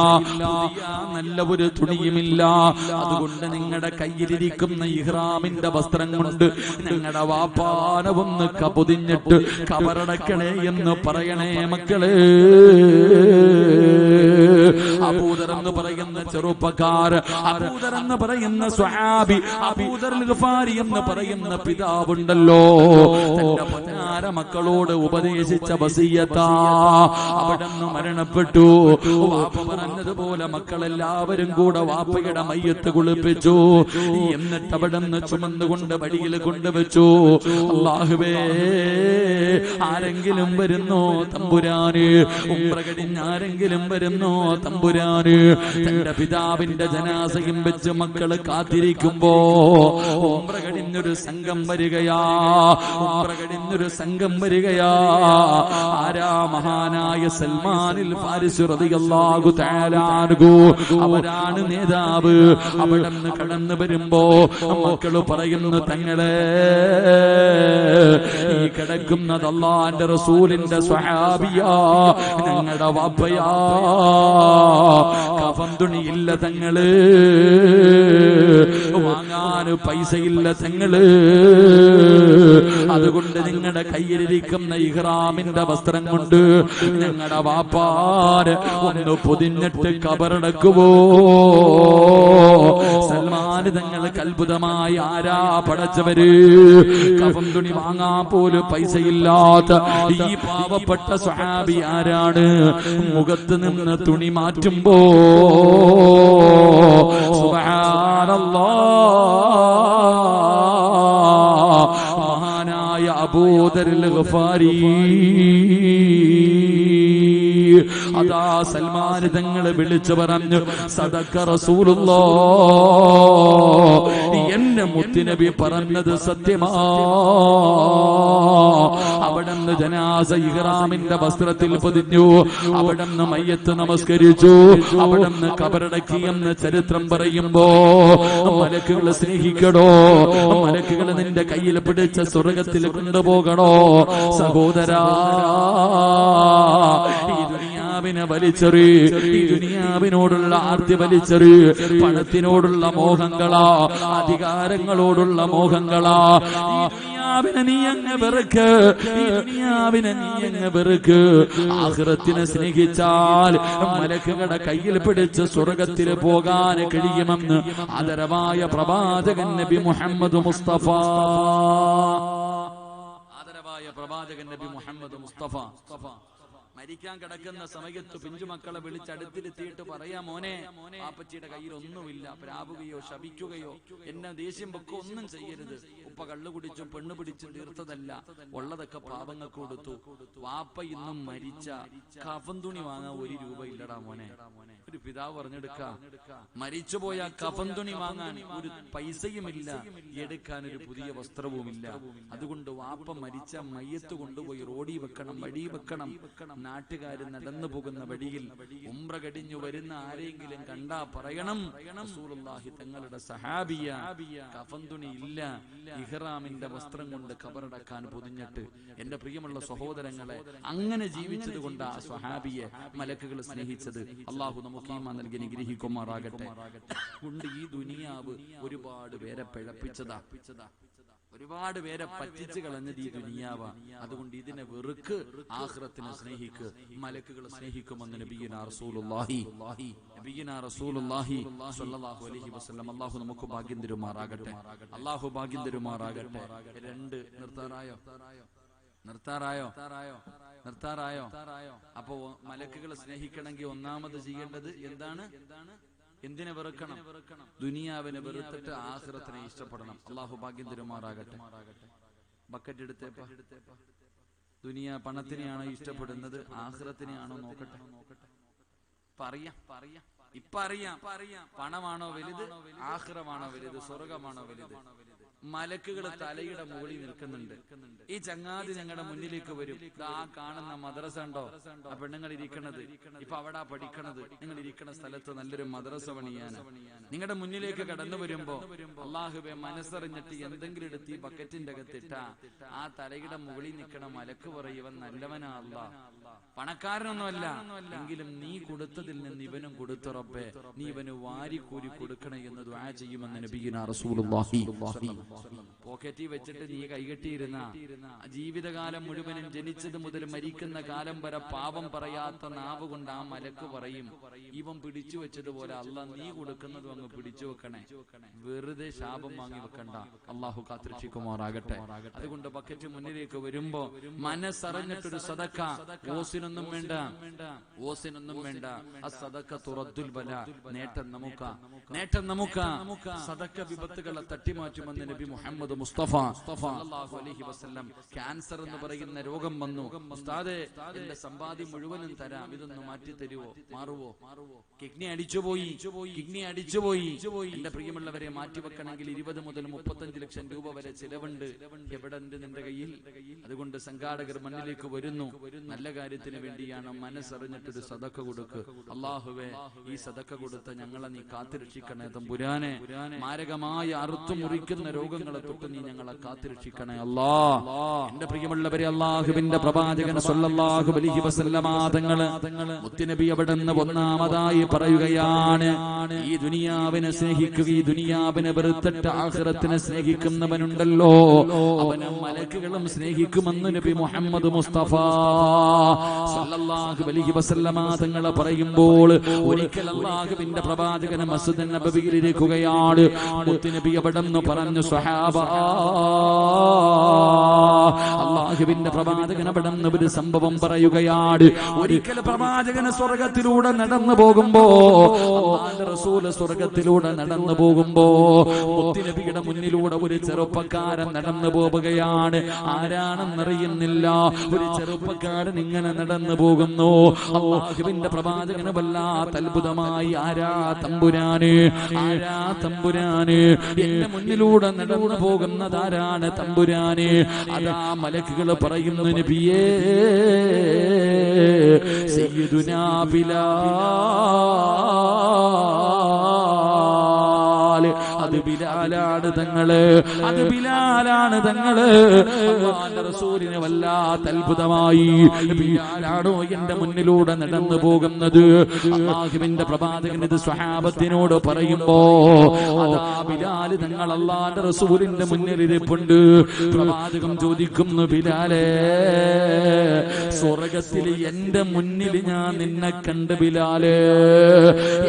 നല്ല ഒരു തുണിയുമില്ല. അതുകൊണ്ട് നിങ്ങളുടെ കയ്യിലിരിക്കുന്ന ഇഹ്റാമിന്റെ വസ്ത്രം കൊണ്ട് ഞങ്ങളുടെ വാപ്പാന ഒന്ന് കപൊതിഞ്ഞിട്ട് കബറടക്കണേ എന്ന് പറയണേ മക്കളെ. അബൂദർ എന്ന് പറയുന്ന ചെറുപ്പക്കാർ, അബൂദർ എന്ന് പറയുന്ന സ്വഹാബി, അബൂദർ ഗഫാരി എന്ന് പറയുന്ന പിതാവുണ്ടല്ലോ, തന്റെ പൊന്നാര മക്കളോട് ഉപദേശിച്ച വസിയത്താ. അവിടുന്ന് മരണപ്പെട്ടു. വാപ്പ പറഞ്ഞതുപോലെ മക്കളെല്ലാവരും കൂടെ വാപ്പയുടെ മയ്യത്ത് കുളിപ്പിച്ചു. എന്നിട്ട് അവിടുന്ന് ചുമന്നുകൊണ്ട് വഴിയിൽ കൊണ്ടുവച്ചു. അല്ലാഹുവേ, ആരെങ്കിലും വരുന്നോ തമ്പുരാന്? ഉംറ കഴിഞ്ഞ് ആരെങ്കിലും വരുന്നോ തമ്പുരാന്? തന്റെ പിതാവിന്റെ ജനാസയും വെച്ച് മക്കള് കാത്തിരിക്കുമ്പോ ഉംറ കഴിഞ്ഞൊരു സംഘം വരികയാ, ഉംറ കഴിഞ്ഞൊരു സംഘം വരികയാ. ആരാ? മഹാനായ സൽമാനിൽ ഫാരിസി റളിയല്ലാഹു തആല അൻഹു, അവരാണ് നേതാവ്. അവിടുന്ന് കടന്നു വരുമ്പോ മക്കള് പറയുന്നു, തങ്ങളെ ഈ കിടക്കുന്നത് അല്ലാഹുവിന്റെ റസൂലിന്റെ സ്വഹാബിയാ, ഞങ്ങളുടെ വാപ്പയാ. കഫൻ തുണിയില്ല തങ്ങള്, വാങ്ങാൻ പൈസയില്ല തങ്ങള്. അതുകൊണ്ട് നിങ്ങളുടെ കയ്യിലിരിക്കുന്ന ഇഹ്റാമിന്റെ വസ്ത്രം കൊണ്ട് ഞങ്ങളുടെ വാപ്പാര് ഒന്ന് പൊതിഞ്ഞിട്ട് കബറടക്കുവോ? സൽമാൻ തങ്ങൾക്ക് അത്ഭുതമായി, ആരാ പടച്ചവര്? കഫൻ തുണി വാങ്ങാൻ പോലും പൈസയില്ലാത്ത ഈ പാവപ്പെട്ട സ്വഹാബി ആരാണ്? മുഖത്ത് നിന്ന് തുണി മാറ്റുമ്പോ സുബ്ഹാനല്ലാഹ്, മഹാനായ അബൂദർ ഗഫാരി അതാ സൽമാൻ തങ്ങളെ വിളിച്ചു പറഞ്ഞു, സദഖ റസൂലുള്ളാഹ്, എന്റെ മുത്തുനബി പറഞ്ഞത് സത്യമാ. അവിടുന്ന് ജനാസ ഇഹ്റാമിന്റെ വസ്ത്രത്തിൽ പൊതിഞ്ഞു. അവിടുന്ന് മയ്യത്ത് നമസ്കരിച്ചു. അവിടുന്ന് കബറടക്കിയെന്ന് ചരിത്രം പറയുമ്പോ മലക്കുകൾ സ്നേഹിക്കണോ? മലക്കുകൾ നിന്റെ കയ്യിൽ പിടിച്ച സ്വർഗത്തിൽ കൊണ്ടുപോകണോ? സഹോദരാ, ഈ ദുനിയാവിനെ വലിച്ചെറി, ഈ ദുനിയാവിനോടുള്ള ആർത്തി വലിച്ചെറി. പണത്തിനോടുള്ള മോഹങ്ങളാ, അധികാരങ്ങളോടുള്ള മോഹങ്ങളാ. ഈ ദുനിയാവിനെ നീ അങ്ങ് വെറുക്ക്, ഈ ദുനിയാവിനെ നീ അങ്ങ് വെറുക്ക്. ആഖിറത്തിനെ സ്നേഹിച്ചാൽ മലക്കുകളുടെ കയ്യിൽ പിടിച്ച് സ്വർഗത്തിൽ പോകാൻ കഴിയുമെന്ന് ആദരവായ പ്രവാചകൻ നബി മുഹമ്മദ് മുസ്തഫ, ആദരവായ പ്രവാചകൻ നബി മുഹമ്മദ് മുസ്തഫ മരിക്കാൻ കിടക്കുന്ന സമയത്ത് പിഞ്ചുമക്കളെ വിളിച്ചടുത്തിരുത്തിയിട്ട് പറയാ, മോനെ, പാപ്പച്ചിയുടെ കയ്യിൽ ഒന്നുമില്ല, പ്രാവുകയോ ശപിക്കുകയോ എന്നെ ദേഷ്യം വെക്കോ ഒന്നും ചെയ്യരുത്. ഉപ്പ കള്ളു കുടിച്ചും പെണ്ണു പിടിച്ചും തീർത്തതല്ല, ഉള്ളതൊക്കെ പാപങ്ങൾക്ക് കൊടുത്തു. വാപ്പ ഇന്നും മരിച്ച കഫൻ തുണി വാങ്ങാൻ 1 രൂപ ഇല്ലടാ മോനെ. ഒരു പിതാവ് പറഞ്ഞെടുക്ക, മരിച്ചുപോയ കഫൻ തുണി വാങ്ങാൻ ഒരു പൈസയുമില്ല, എടുക്കാൻ ഒരു പുതിയ വസ്ത്രവുമില്ല. അതുകൊണ്ട് വാപ്പ മരിച്ച മയ്യത്ത് കൊണ്ടുപോയി റോഡി വെക്കണം, വഴി വെക്കണം. നാട്ടുകാര് നടന്നു പോകുന്ന വഴിയിൽ ഉംറ കഴിഞ്ഞു വരുന്ന ആരെങ്കിലും കണ്ടാ പറയണം, റസൂലുള്ളാഹി തങ്ങളുടെ സഹാബിയ കഫൻ തുണി ഇല്ല, ഇഹ്റാമിന്റെ വസ്ത്രം കൊണ്ട് ഖബറടക്കാൻ പൊതിഞ്ഞിട്ട്. എന്റെ പ്രിയമുള്ള സഹോദരങ്ങളെ, അങ്ങനെ ജീവിച്ചത് കൊണ്ട് ആ സ്വഹാബിയെ മലക്കുകൾ സ്നേഹിച്ചത്. അള്ളാഹു നമുക്ക് ഈമാൻ നൽകി അനുഗ്രഹിക്കുമാറാകട്ടെ. കൊണ്ട് ഈ ദുനിയാവ് ഒരുപാട് പേരെ പിഴപ്പിച്ചതാ, ഒരുപാട് പേരെ പറ്റിച്ചു കളഞ്ഞത് ഈ ദുനിയാവ. അതുകൊണ്ട് ഇതിനെ വെറുക്ക്, ആഖിറത്തിനെ സ്നേഹിക്ക്. മലക്കുകൾ സ്നേഹിക്കുമെന്ന് നബിയുനാ റസൂലുള്ളാഹി സ്വല്ലല്ലാഹു അലൈഹി വസല്ലം. അല്ലാഹു നമുക്ക് ഭാഗ്യം തരുമാറാകട്ടെ, അല്ലാഹു ഭാഗ്യം തരുമാറാകട്ടെ. 2 നിർത്താറായോ? അപ്പോ മലക്കുകളെ സ്നേഹിക്കണമെങ്കിൽ ഒന്നാമത് ചെയ്യേണ്ടത് എന്താണ്? എന്തിനെ വെറുക്കണം? ദുനിയാവിനെ വെറുത്തിട്ട് ആഖിറത്തിനെ ഇഷ്ടപ്പെടണം. അല്ലാഹു ഭാഗ്യം തരുമാറാകട്ടെ. ബക്കറ്റ് എടുത്തേപ്പ. ദുനിയ പണത്തിനെയാണോ ഇഷ്ടപ്പെടുന്നത്, ആഖിറത്തിനെയാണോ നോക്കട്ടെ? ഇപ്പൊ അറിയാം പണമാണോ വലുത്, ആഖിറമാണോ വലുത്, സ്വർഗമാണോ വലുത്? മലക്കുകൾ തലയുടെ മുകളിൽ നിൽക്കുന്നുണ്ട്. ഈ ചങ്ങാതി ഞങ്ങളുടെ മുന്നിലേക്ക് വരും. ആ കാണുന്ന മദ്രസ ഉണ്ടോ, ആ പെണ്ണുങ്ങൾ ഇരിക്കണത്, ഇപ്പൊ അവിടെ പഠിക്കണത്, നിങ്ങൾ ഇരിക്കുന്ന സ്ഥലത്ത് നല്ലൊരു മദ്രസ പണിയാൻ നിങ്ങളുടെ മുന്നിലേക്ക് കടന്നു വരുമ്പോ, അള്ളാഹുവേ, മനസ്സറിഞ്ഞിട്ട് എന്തെങ്കിലും എടുത്ത് ഈ ബക്കറ്റിന്റെ അകത്തിട്ട ആ തലയുടെ മുകളിൽ നിൽക്കണ മലക്ക് പറയും, ഇവൻ നല്ലവനാ അല്ലാ, പണക്കാരനൊന്നുമല്ല, എങ്കിലും നീ കൊടുത്തതിൽ നിന്ന് ഇവനും കൊടുത്ത റബ്ബേ, നീ ഇവന് വാരിക്കൂരി കൊടുക്കണേ എന്ന് ദുആ ചെയ്യുമെന്ന് നബിയുനാ റസൂലുള്ളാഹി. പോക്കറ്റിൽ വെച്ചിട്ട് നീ കൈകെട്ടിയിരുന്ന ജീവിതകാലം മുഴുവനും ജനിച്ചത് മുതൽ മരിക്കുന്ന കാലം വരെ പാപം പറയാത്ത നാവ് കൊണ്ട് ആ മലക്ക് പറയും, ഇവൻ പിടിച്ചു വെച്ചതുപോലെ അല്ലാ നീ കൊടുക്കുന്നതും അങ്ങ് പിടിച്ചു വെക്കണേ, വെറുതെ ശാപം വാങ്ങി വെക്കണ്ട. അള്ളാഹു കാത്തുരക്ഷിക്കുമാറാകട്ടെ. അതുകൊണ്ട് ബക്കറ്റ് മുന്നിലേക്ക് വരുമ്പോ മനസ്സറിഞ്ഞിട്ടൊരു സദക്ക, ഓസിനൊന്നും വേണ്ട, സദക്ക തുറദ്ദുൽ ബല, നേട്ടം നമുക്ക് സദക്ക വിപത്തുകളെ തട്ടിമാറ്റുമെന്ന് നബി മുഹമ്മദ് മുസ്തഫ സല്ലല്ലാഹു അലൈഹി വസല്ലം. ക്യാൻസർ എന്ന് പറയുന്ന രോഗം വന്നു, ഉസ്താദേ എന്റെ സമ്പാദ്യം മുഴുവനും തരാം, ഇതൊന്ന് മാറ്റി തരുവോ, മാറുവോ? കിഡ്നി അടിച്ചുപോയി. എന്റെ പ്രിയമുള്ളവരെ, മാറ്റിവെക്കണമെങ്കിൽ 20 മുതൽ 35 ലക്ഷം രൂപ വരെ ചിലവുണ്ട്. എവിടെ ഉണ്ട് നിന്റെ കയ്യിൽ? അതുകൊണ്ട് സംഘാടകർ മണ്ണിലേക്ക് വരുന്നു. നല്ല കാര്യത്തിന് വേണ്ടിയാണ്. മനസ്സറിഞ്ഞിട്ടൊരു സദക്ക കൊടുക്ക്. അള്ളാഹുവേ, ഈ സദക്ക കൊടുത്ത ഞങ്ങളെ നീ കാത്തുരക്ഷിക്കണേ തമ്പുരാനെ. മാരകമായ അറുത്തു മുറിക്കുന്ന രോഗങ്ങളെ തൊട്ട് നീ ഞങ്ങളെ കാത്തുരക്ഷിക്കണേ അല്ലാ. എന്റെ പ്രിയമുള്ളവരെ, അള്ളാഹുവിന്റെ പ്രവാചകൻ സല്ലല്ലാഹു അലൈഹി വസല്ലമ തങ്ങള് മുത്തുനബി അവിടുന്ന് ഒന്നാമതായി പറയുകയാണ്, ഈ ദുനിയാവിനെ സ്നേഹിക്കുക, ഈ ദുനിയാവിനെ വെറുത്തിട്ട് ആഖിറത്തിനെ സ്നേഹിക്കുന്നവനുണ്ടല്ലോ, അവനെ മലക്കുകളും സ്നേഹിക്കുമെന്ന് നബി മുഹമ്മദ് മുസ്തഫ സല്ലല്ലാഹു അലൈഹി വസല്ലമ തങ്ങൾ പറയുമ്പോൾ, ഒരിക്കൽ അല്ലാഹുവിന്റെ പ്രവാചകൻ മസ്ജിദ് നബവിയിൽ ഇരിക്കുകയാണ്. മുത്തുനബി അവിടുന്ന് പറഞ്ഞു, സ്വഹാബ, അല്ലാഹുവിന്റെ പ്രവാചകൻ അവിടുന്ന് ഒരു സംഭവം പറയുകയാണ്. ഒരിക്കൽ പ്രവാചകൻ സ്വർഗത്തിലൂടെ നടന്നു പോകുമ്പോ, അല്ലാഹുവിന്റെ റസൂൽ സ്വർഗത്തിലൂടെ നടന്നു പോകുമ്പോ, മുത്തുനബിയുടെ മുന്നിലൂടെ ഒരു ചെറുപ്പക്കാരൻ നടന്നു പോവുകയാണ്. ആരാണെന്നറിയുന്നില്ല, ഒരു ചെറുപ്പക്കാരൻ ഇങ്ങനെ നടന്നു പോകുന്നു. അല്ലാഹുവിന്റെ പ്രവാചകന് വല്ലാത്ത അത്ഭുതമായി. ആരാ തമ്പുരാന്, എന്റെ മുന്നിലൂടെ നടന്നു പോകുന്നതാരാണ് തമ്പുരാന്? അതാ മലക്കുകൾ പറയുന്നു, നബിയേ, സയ്യിദുനാ ബിലാൽ. അത് ബിലാലാണ് തങ്ങള്, അല്ലാഹുവിന്റെ റസൂലിനെ വല്ലാത്ത അത്ഭുതമായി. ബിലാലാണോ എന്റെ മുന്നിലൂടെ നടന്നു പോകുന്നത്? അല്ലാഹുവിന്റെ പ്രവാചകൻ ഇത് സ്വഹാബത്തിനോട് പറയുമ്പോ, അതാ ബിലാൽ തങ്ങൾ അല്ലാഹുവിന്റെ റസൂലിന്റെ മുന്നിൽ ഇരിപ്പുണ്ട്. പ്രവാചകൻ ചോദിക്കുന്നു, ബിലാലേ, സ്വർഗത്തിൽ എന്റെ മുന്നിൽ ഞാൻ നിന്നെ കണ്ടു ബിലാലേ,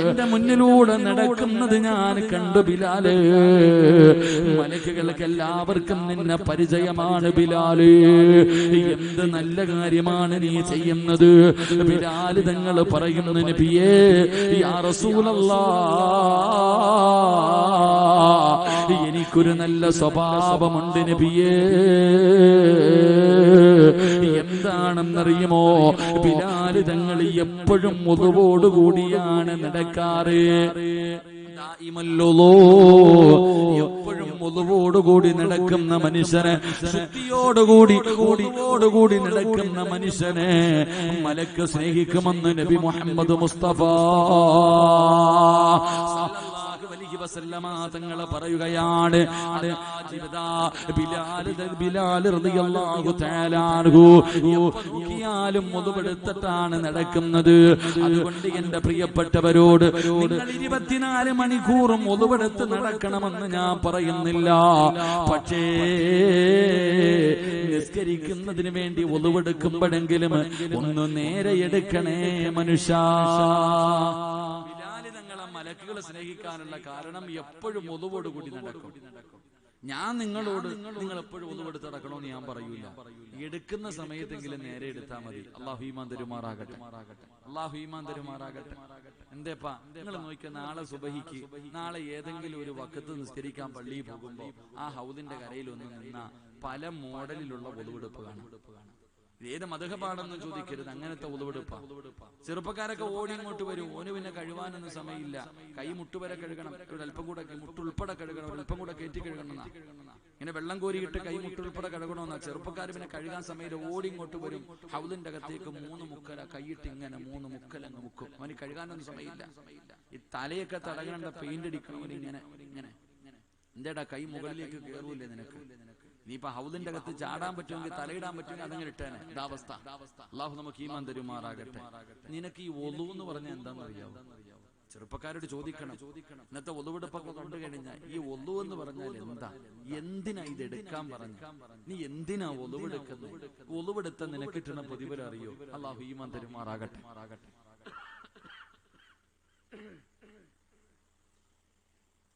എന്റെ മുന്നിലൂടെ നടക്കുന്നത് ഞാൻ കണ്ടു ബിലാലേ. മലക്കുകൾക്ക് എല്ലാവർക്കും നിന്നെ പരിചയമാണ് ബിലാല്. എന്ത് നല്ല കാര്യമാണ് നീ ചെയ്യുന്നത്? ബിലാൽ തങ്ങൾ പറയുന്നു, നബിയേ യാ റസൂലല്ലാഹ്, എനിക്കൊരു നല്ല സ്വഭാവമുണ്ട് നബിയേ. എന്താണെന്നറിയുമോ? ബിലാൽ തങ്ങൾ എപ്പോഴും വുളുവോടുകൂടിയാണ് നടക്കാറ്. എപ്പോഴും വുളുവോടുകൂടി നടക്കുന്ന മനുഷ്യനെ, ശുദ്ധിയോടുകൂടി നടക്കുന്ന മനുഷ്യനെ മലക്ക് സ്നേഹിക്കുമെന്ന് നബി മുഹമ്മദ് മുസ്തഫ തങ്ങളെ പറയുകയാണ്. ബിലാൽ റളിയല്ലാഹു തആല അൻഹു മുതുപെടുത്തിട്ടാണ് നടക്കുന്നത്. അതുകൊണ്ട് എന്റെ പ്രിയപ്പെട്ടവരോട് നിങ്ങൾ 24 മണിക്കൂറും മുതുപെടുത്ത് നടക്കണമെന്ന് ഞാൻ പറയുന്നില്ല. പക്ഷേ നിസ്കരിക്കുന്നതിന് വേണ്ടി ഒതുവെടുക്കുമ്പോഴെങ്കിലും ഒന്ന് നേരെ എടുക്കണേ മനുഷ്യ. മലക്കുകളെ സ്നേഹിക്കാനുള്ള കാരണം എപ്പോഴും ഒതുവോടുകൂടി നടക്കും. ഞാൻ നിങ്ങളോട് നിങ്ങൾ എപ്പോഴും ഒതുവെടുത്ത് നടക്കണമെന്ന് ഞാൻ പറയൂല. എടുക്കുന്ന സമയത്തെങ്കിലും നേരെ എടുത്താൽ മതി. അല്ലാഹു ഈമാൻ തരുമാറാകട്ടെ, അല്ലാഹു ഈമാൻ തരുമാറാകട്ടെ. എന്തേപ്പാ നിങ്ങൾ നോക്കിയ നാളെ സുബഹിക്ക്, നാളെ ഏതെങ്കിലും ഒരു വക്കത്ത് നിസ്കരിക്കാൻ പള്ളിയിൽ പോകുമ്പോ ആ ഹൗദിന്റെ കരയിൽ ഒന്ന് നിന്ന പല മോഡലിലുള്ള ഒതുവെടുപ്പ് കാണാം. ഏത് മദ്ഹബാണെന്ന് ചോദിക്കരുത്, അങ്ങനത്തെ ഉളവെടുപ്പാ. ചെറുപ്പക്കാരൊക്കെ ഓടി ഇങ്ങോട്ട് വരും. ഓന് പിന്നെ കഴുകാനൊന്നും സമയമില്ല. കൈ മുട്ടുവരെ കഴുകണം, ഒരല്പം കൂടെ മുട്ടുൾപ്പെടെ കഴുകണം, ഒരല്പം കൂടെ കയറ്റി കഴുകണമെന്നാ. ഇങ്ങനെ വെള്ളം കോരിയിട്ട് കൈ മുട്ടുൾപ്പെടെ കഴുകണമെന്നാ. ചെറുപ്പക്കാർ പിന്നെ കഴുകാൻ സമയത്ത് ഓടി ഇങ്ങോട്ട് വരും. ഹൗദിന്റെ അകത്തേക്ക് 3 മുക്കല കൈയിട്ട് ഇങ്ങനെ 3 മുക്കലങ്ങ് മുക്കും. അവന് കഴുകാനൊന്നും സമയമില്ല. ഈ തലയൊക്കെ തടകണ്ട പെയിന്റ് അടിക്കണവന് ഇങ്ങനെ ഇങ്ങനെ. എന്തേടാ കൈ മുകളിലേക്ക് കയറൂല്ലേ നിനക്ക്? നീയിപ്പോ ഹൗദിന്റെ അകത്ത് ചാടാൻ പറ്റുമെങ്കിൽ, തലയിടാൻ പറ്റുമെങ്കിൽ അതങ്ങനെ ഇട്ടേനെ. ഇതാവസ്ഥ. അല്ലാഹു നമുക്ക് ഈമാൻ തരുമാറാകട്ടെ. നിനക്ക് ഈ ഒളു എന്ന് പറഞ്ഞാൽ എന്താണെന്നറിയാവോ? ചെറുപ്പക്കാരോട് ചോദിക്കണം. ഇന്നത്തെ ഒളുവെടുപ്പൊക്കെ കണ്ടു കഴിഞ്ഞാൽ ഈ ഒളു എന്ന് പറഞ്ഞാൽ എന്താ? എന്തിനാ ഇത് എടുക്കാൻ പറഞ്ഞു? നീ എന്തിനാ ഒളുവെടുക്കുന്നത്? ഒളുവെടുത്ത നിനക്ക് കിട്ടുന്ന പ്രതിഫലം അറിയോ? അല്ലാഹു ഈമാൻ തരുമാറാകട്ടെ.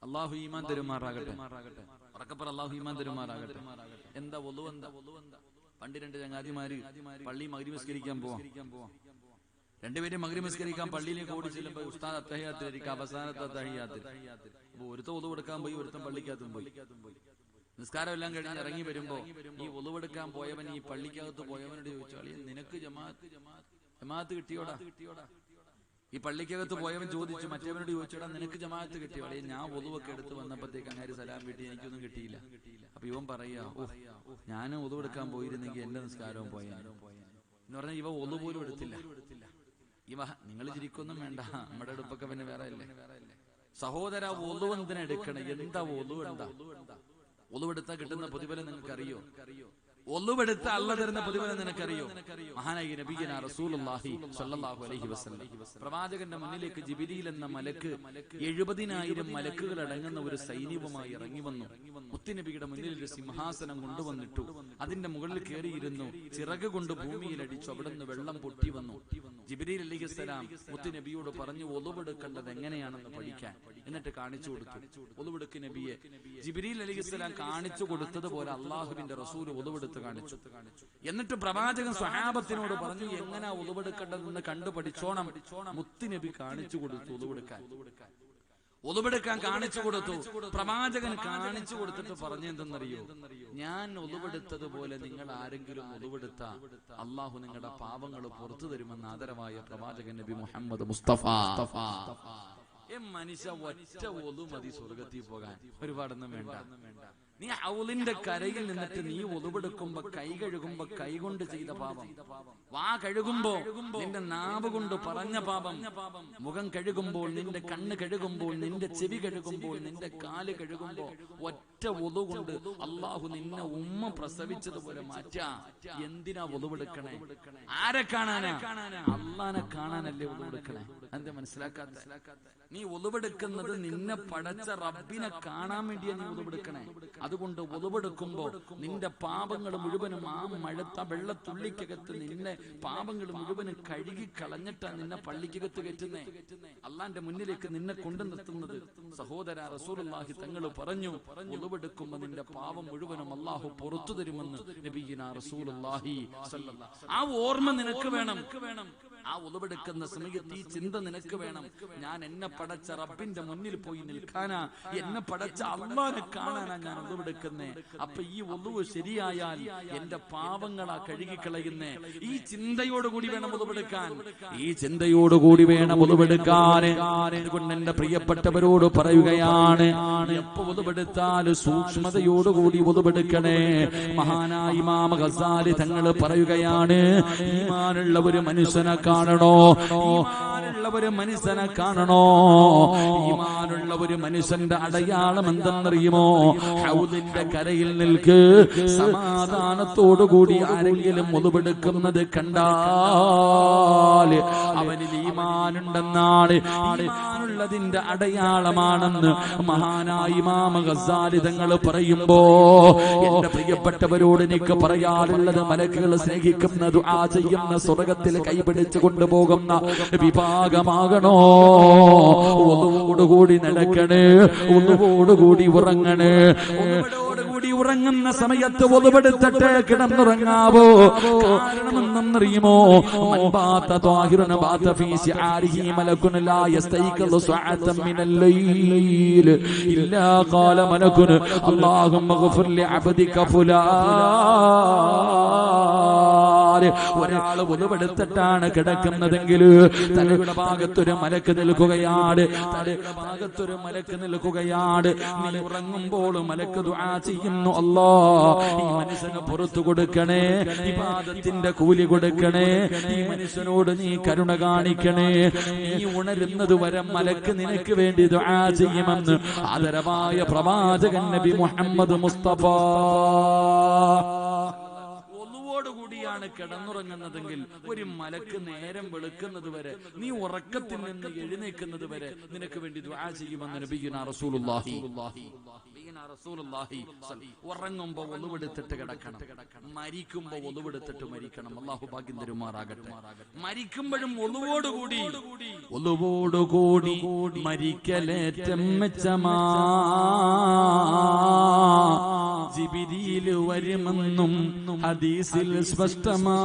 അല്ലാഹു ഈമാൻ തരുമാറാകട്ടെ. ഉറക്കപ്പറ അല്ലാഹു ഈമാൻ തരുമാറാകട്ടെ. എന്താ ഒളു? എന്താ? പണ്ട് 2 ചങ്ങാതിമാര് പള്ളി മഗ്‌രിബ് നിസ്കരിക്കാൻ പോവാം. രണ്ടുപേരും മഗ്‌രിബ് നിസ്കരിക്കാൻ പള്ളിയിലേക്ക് ഓടി ചെല്ലുമ്പോൾ ഉസ്താദ് അത്തഹിയ്യാത്തിലിരിക്കുക, അവസാനത്തെ അത്തഹിയ്യാത്തിൽ. അപ്പൊ ഒരുത്ത ഒളുവെടുക്കാൻ പോയി, ഒരുത്തൻ പള്ളിക്കകത്തും പോയി. നിസ്കാരം എല്ലാം കഴിഞ്ഞ് ഇറങ്ങി വരുമ്പോ ഈ ഒളുവെടുക്കാൻ പോയവൻ ഈ പള്ളിക്കകത്ത് പോയവനോട് ചോദിച്ചു, നിനക്ക് ജമാഅത്ത് കിട്ടിയോടാ? ഈ പള്ളിക്കകത്ത് പോയവൻ ചോദിച്ചു, മറ്റേവനോട് ചോദിച്ചോടാ നിനക്ക് ജമാഅത്ത് കിട്ടിയോ? ഞാൻ ഒളുവൊക്കെ എടുത്ത് വന്നപ്പോഴത്തേക്ക് അങ്ങനെ സലാം വീട്ടി, എനിക്കൊന്നും കിട്ടിയില്ല. അപ്പൊ ഇവൻ പറയാ, ഞാൻ ഒളുവെടുക്കാൻ പോയിരുന്നെങ്കിൽ എന്റെ നിസ്കാരവും പോയാലും എന്ന് പറഞ്ഞാൽ ഇവ ഒളു പോലും എടുത്തില്ല. ഇവ നിങ്ങൾ ചിരിക്കൊന്നും വേണ്ട, നമ്മുടെ അടുപ്പൊക്കെ പിന്നെ വേറെ അല്ലേ. സഹോദര, ഒളു എന്തിനാ എടുക്കണം? എന്താ ഒളു? എന്താ ഒളുവെടുത്താ കിട്ടുന്ന പ്രതിഫലം നിങ്ങൾക്കറിയോ? ഒളുവെടുത്ത അല്ലാഹു തരുന്ന പ്രതിഫലം നിനക്കറിയോ? മഹാനായ നബിയന റസൂലുള്ളാഹി സ്വല്ലല്ലാഹു അലൈഹി വസല്ലം പ്രവാചകന്റെ മുന്നിലേക്ക് ജിബ്രീൽ എന്ന മലക്ക് 70,000 മലക്കുകൾ അടങ്ങുന്ന ഒരു സൈന്യവുമായി ഇറങ്ങി വന്നു. മുത്തുനബിയുടെ മുന്നിൽ ഒരു സിംഹാസനം കൊണ്ടുവന്നിട്ടു. അതിന്റെ മുകളിൽ കയറിയിരുന്നു. ചിറക് കൊണ്ട് ഭൂമിയിൽ അടിച്ചു. അവിടുന്ന് വെള്ളം പൊട്ടി വന്നു. ജിബ്രീൽ അലൈഹിസ്സലാം മുത്തുനബിയോട് പറഞ്ഞു, ഒളുവെടുക്കേണ്ടത് എങ്ങനെയാണെന്ന് പഠിക്കാൻ. എന്നിട്ട് കാണിച്ചു കൊടുത്തു. ഒളുവെടുക്ക് നബിയെ. ജിബ്രീൽ അലൈഹിസ്സലാം കാണിച്ചു കൊടുത്തതുപോലെ അള്ളാഹുവിന്റെ റസൂൽ ഒളുവെടുത്ത് കാണിച്ചു. എന്നിട്ട് പ്രവാചകൻ സ്വഹാബത്തിനോട് പറഞ്ഞു, എങ്ങനെ ഒളുവെടുക്കേണ്ടതെന്ന് കണ്ടു പഠിച്ചോണം. മുത്തുനബി കാണിച്ചു കൊടുത്തു ഒളുവെടുക്കാൻ കാണിച്ചു കൊടുത്തു. പ്രവാചകൻ കാണിച്ചു കൊടുത്തിട്ട് പറഞ്ഞെന്തെന്നറിയോ? ഞാൻ ഒളുവെടുത്തതുപോലെ നിങ്ങൾ ആരെങ്കിലും ഒളുവെടുത്ത അള്ളാഹു നിങ്ങളുടെ പാപങ്ങൾ പുറത്തു തരുമെന്ന് ആദരവായ പ്രവാചകൻ നബി മുഹമ്മദ് മുസ്തഫ. മനുഷ്യ ഒറ്റ ഒളു മതി സ്വർഗത്തിൽ പോകാൻ, ഒരുപാടൊന്നും വേണ്ട. നീ ഹൗലിന്റെ കരയിൽ നിന്നിട്ട് നീ ഒളുവെടുക്കുമ്പോ കൈ കഴുകുമ്പോ കൈ കൊണ്ട് ചെയ്ത പാപം, വാ കഴുകുമ്പോ നിന്റെ നാവ് കൊണ്ട് പറഞ്ഞ പാപം, മുഖം കഴുകുമ്പോൾ, നിന്റെ കണ്ണ് കഴുകുമ്പോൾ, നിന്റെ ചെവി കഴുകുമ്പോൾ, നിന്റെ കാല് കഴുകുമ്പോ ഒറ്റ ഒളു കൊണ്ട് അള്ളാഹു നിന്നെ ഉമ്മ പ്രസവിച്ചതുപോലെ മാറ്റാ. എന്തിനാ ഒളുവെടുക്കണേ? ആരെ കാണാനാ? അള്ളാനെ കാണാനല്ലേ ഒളിവെടുക്കണേ? എന്താ മനസ്സിലാക്കാത്ത? നീ ഒളിവെടുക്കുന്നത് നിന്നെ പടച്ച റബ്ബിനെ കാണാൻ വേണ്ടിയാണ് നീ ഒളിവെടുക്കണേ. അതുകൊണ്ട് ഒളിവെടുക്കുമ്പോ നിന്റെ പാപങ്ങൾ മുഴുവനും ആ മഴത്ത വെള്ളത്തുള്ളിക്കകത്ത് നിന്നെ പാപങ്ങൾ മുഴുവനും കഴുകി കളഞ്ഞിട്ടാണ് നിന്നെ പള്ളിക്കകത്ത് കയറ്റുന്നേ, അള്ളാന്റെ മുന്നിലേക്ക് നിന്നെ കൊണ്ടു നിർത്തുന്നത്. സഹോദര, റസൂലുള്ളാഹി തങ്ങൾ പറഞ്ഞു, ഒളിവെടുക്കുമ്പോ നിന്റെ പാപം മുഴുവനും അള്ളാഹു പുറത്തു തരുമെന്ന് നബിയിനാ റസൂലുള്ളാഹി സ്വല്ലല്ലാഹു. ആ ഓർമ്മ നിനക്ക് വേണം. ആ ഒളിവെടുക്കുന്ന സമയത്ത് ഈ ചിന്ത നിനക്ക് വേണം. ഞാൻ എന്നെ പടച്ച റബ്ബിന്റെ മുന്നിൽ പോയി നിൽക്കാനാ, എന്നെ പടച്ച അള്ളാനെ കാണാനാ ഞാൻ ഒളിവെടുക്കുന്നേ. അപ്പൊ ഈ ഒളിവ് ശരിയായാൽ എന്റെ പാപങ്ങളാ കഴുകിക്കളയുന്നേ. ഈ ചിന്തയോടുകൂടി വേണം ഒളിവെടുക്കാൻ. ഈ ചിന്തയോടുകൂടി വേണം ഒളിവെടുക്കാൻ. അതുകൊണ്ട് എന്റെ പ്രിയപ്പെട്ടവരോട് പറയുകയാണ്, എപ്പോ ഒളിവെടുത്താലും സൂക്ഷ്മതയോടുകൂടി ഒളിവെടുക്കണേ. മഹാനായ ഇമാം ഗസാലി തങ്ങൾ പറയുകയാണ്, ഈമാനുള്ള ഒരു മനുഷ്യനെ കാണണോ? ഈമാനുള്ള ഒരു മനുഷ്യനെ കാണണോ? ഈമാനുള്ള ഒരു മനുഷ്യന്റെ അടയാളം എന്തെന്നറിയുമോ? ഹൗദിന്റെ കരയിൽ നിൽക്ക്, സമാധാനത്തോടുകൂടി ആരെങ്കിലും ഒളിവെടുക്കുന്നത് കണ്ടാൽ അവനിൽ ഈമാനുണ്ടെന്നാണ്, ഈമാനുള്ളതിന്റെ അടയാളമാണെന്ന് മഹാനായ ഇമാം ഗസാലി തങ്ങൾ പറയുമ്പോ, എന്റെ പ്രിയപ്പെട്ടവരോട് എനിക്ക് പറയാറുള്ളത്, മലക്കുകൾ സ്നേഹിക്കുന്ന ദുആ ചെയ്യുന്ന സ്വർഗ്ഗത്തിൽ കൈപിടിച്ചു കൊണ്ടുപോകുന്ന വിഭാഗമാകണോ? ഒന്നുകൂടി നടക്കണേ, ഒന്നുകൂടി ഉറങ്ങണേ. ഒന്നുകൂടി ഉറങ്ങുന്ന സമയത്ത് ഒന്നുപെടുത്തിട്ട് കിടന്നുറങ്ങാവോ? കാരണമെന്നറിയുമോ? ഒരാൾ ഒന്നുപെടുത്തിട്ടാണ് കിടക്കുന്നതെങ്കിൽ തലയുടെ ഭാഗത്തൊരു മലക്ക് നിൽക്കുകയാണ്, തലയുടെ ഭാഗത്തൊരു മലക്ക് നിൽക്കുകയാണ്. നീ ഉറങ്ങുമ്പോൾ മലക്ക് ദുആ ചെയ്യുന്നു, അല്ലാ ഈ മനുഷ്യന് പുറത്തു കൊടുക്കണേ, ഇബാദത്തിന്റെ കൂലി കൊടുക്കണേ, ഈ മനുഷ്യനോട് നീ കരുണ കാണിക്കണേ. നീ ഉണരുന്നത് വരെ മലക്ക് നിനക്ക് വേണ്ടി ദുആ ചെയ്യുമെന്ന് ആദരവായ പ്രവാചകൻ നബി മുഹമ്മദ് മുസ്തഫ കൂടിയാണ് കിടന്നുറങ്ങുന്നതെങ്കിൽ ഒരു മലക്ക് നേരം വെളുക്കുന്നത് വരെ, നീ ഉറക്കത്തിൽ നിന്ന് എഴുന്നേക്കുന്നത് വരെ നിനക്ക് വേണ്ടി ദുആ ചെയ്യുമെന്ന് നബിയുനാ റസൂലുള്ളാഹി. ഉറങ്ങുമ്പോ ഒളിവെടുത്തിട്ട് കിടക്കണം, മരിക്കുമ്പോ ഒളിവെടുത്തിട്ട് മരിക്കണം. അല്ലാഹു ഭാഗ്യം തരുമാറാകട്ടെ. മരിക്കുമ്പോഴും ഒളിവോടുകൂടി മരിക്കലേറ്റം മെച്ചമാ, ജിബ്രീൽ വരുമെന്നും ഹദീസിൽ സ്പഷ്ടമാ.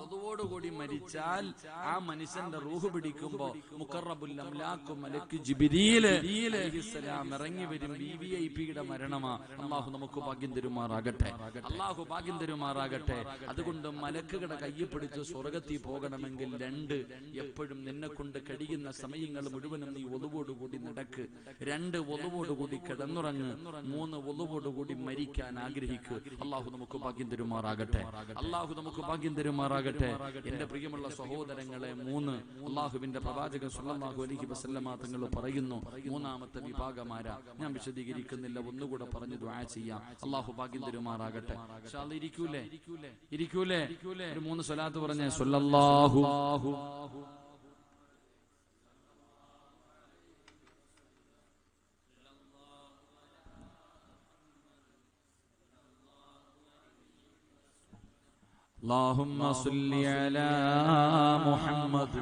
ഒതുവോടുകൂടി മരിച്ചാൽ ആ മനുഷ്യന്റെ റൂഹ് പിടിക്കുമ്പോ മുഖറബുൽ അംലാഖു മലക്ക് ജിബ്രീൽ അലൈഹിസ്സലാം ഇറങ്ങി വരും. വിവിഐപിയുടെ മരണമാ. അല്ലാഹു നമുക്ക് ഭാഗ്യം തരുമാറാകട്ടെ. അല്ലാഹു ഭാഗ്യം തരുമാറാകട്ടെ. അതുകൊണ്ട് മലക്കുകളുടെ കയ്യിൽ പിടിച്ച് സ്വർഗ്ഗത്തിൽ പോകണമെങ്കിൽ രണ്ട്, എപ്പോഴും നിന്നെ കൊണ്ട് കഴിയുന്ന സമയങ്ങൾ മുഴുവനും നീ ഒതുവോടുകൂടി നടക്ക്. രണ്ട്, ഒതുവോടുകൂടി കിടന്നുറങ്ങ്. മൂന്ന്, ഒതുവോടുകൂടി മരിക്കാൻ ആഗ്രഹിക്ക്. അല്ലാഹു നമുക്ക് ഭാഗ്യം തരുമാറാകട്ടെ. അല്ലാഹു നമുക്ക് ഭാഗ്യം തരുമാറാകട്ടെ. എന്റെ പ്രിയമുള്ള സഹോദരങ്ങളെ, മൂന്ന് അല്ലാഹുവിന്റെ പ്രവാചകൻ സ്വല്ലല്ലാഹു അലൈഹി വസല്ലമ തങ്ങൾ പറയുന്നു, മൂന്നാമത്തെ വിഭാഗമാരാ. ഞാൻ വിശദീകരിക്കുന്നില്ല, ഒന്നുകൂടെ പറഞ്ഞു ദുആ ചെയ്യാം. അല്ലാഹു ഭാഗ്യം തരുമാറാകട്ടെ. ഇൻഷാ അല്ലാഹ് ഇരിക്കൂലേ? ഒരു മൂന്ന് സ്വലാത്ത് പറഞ്ഞേ. സ്വല്ലല്ലാഹു اللهم صل على محمد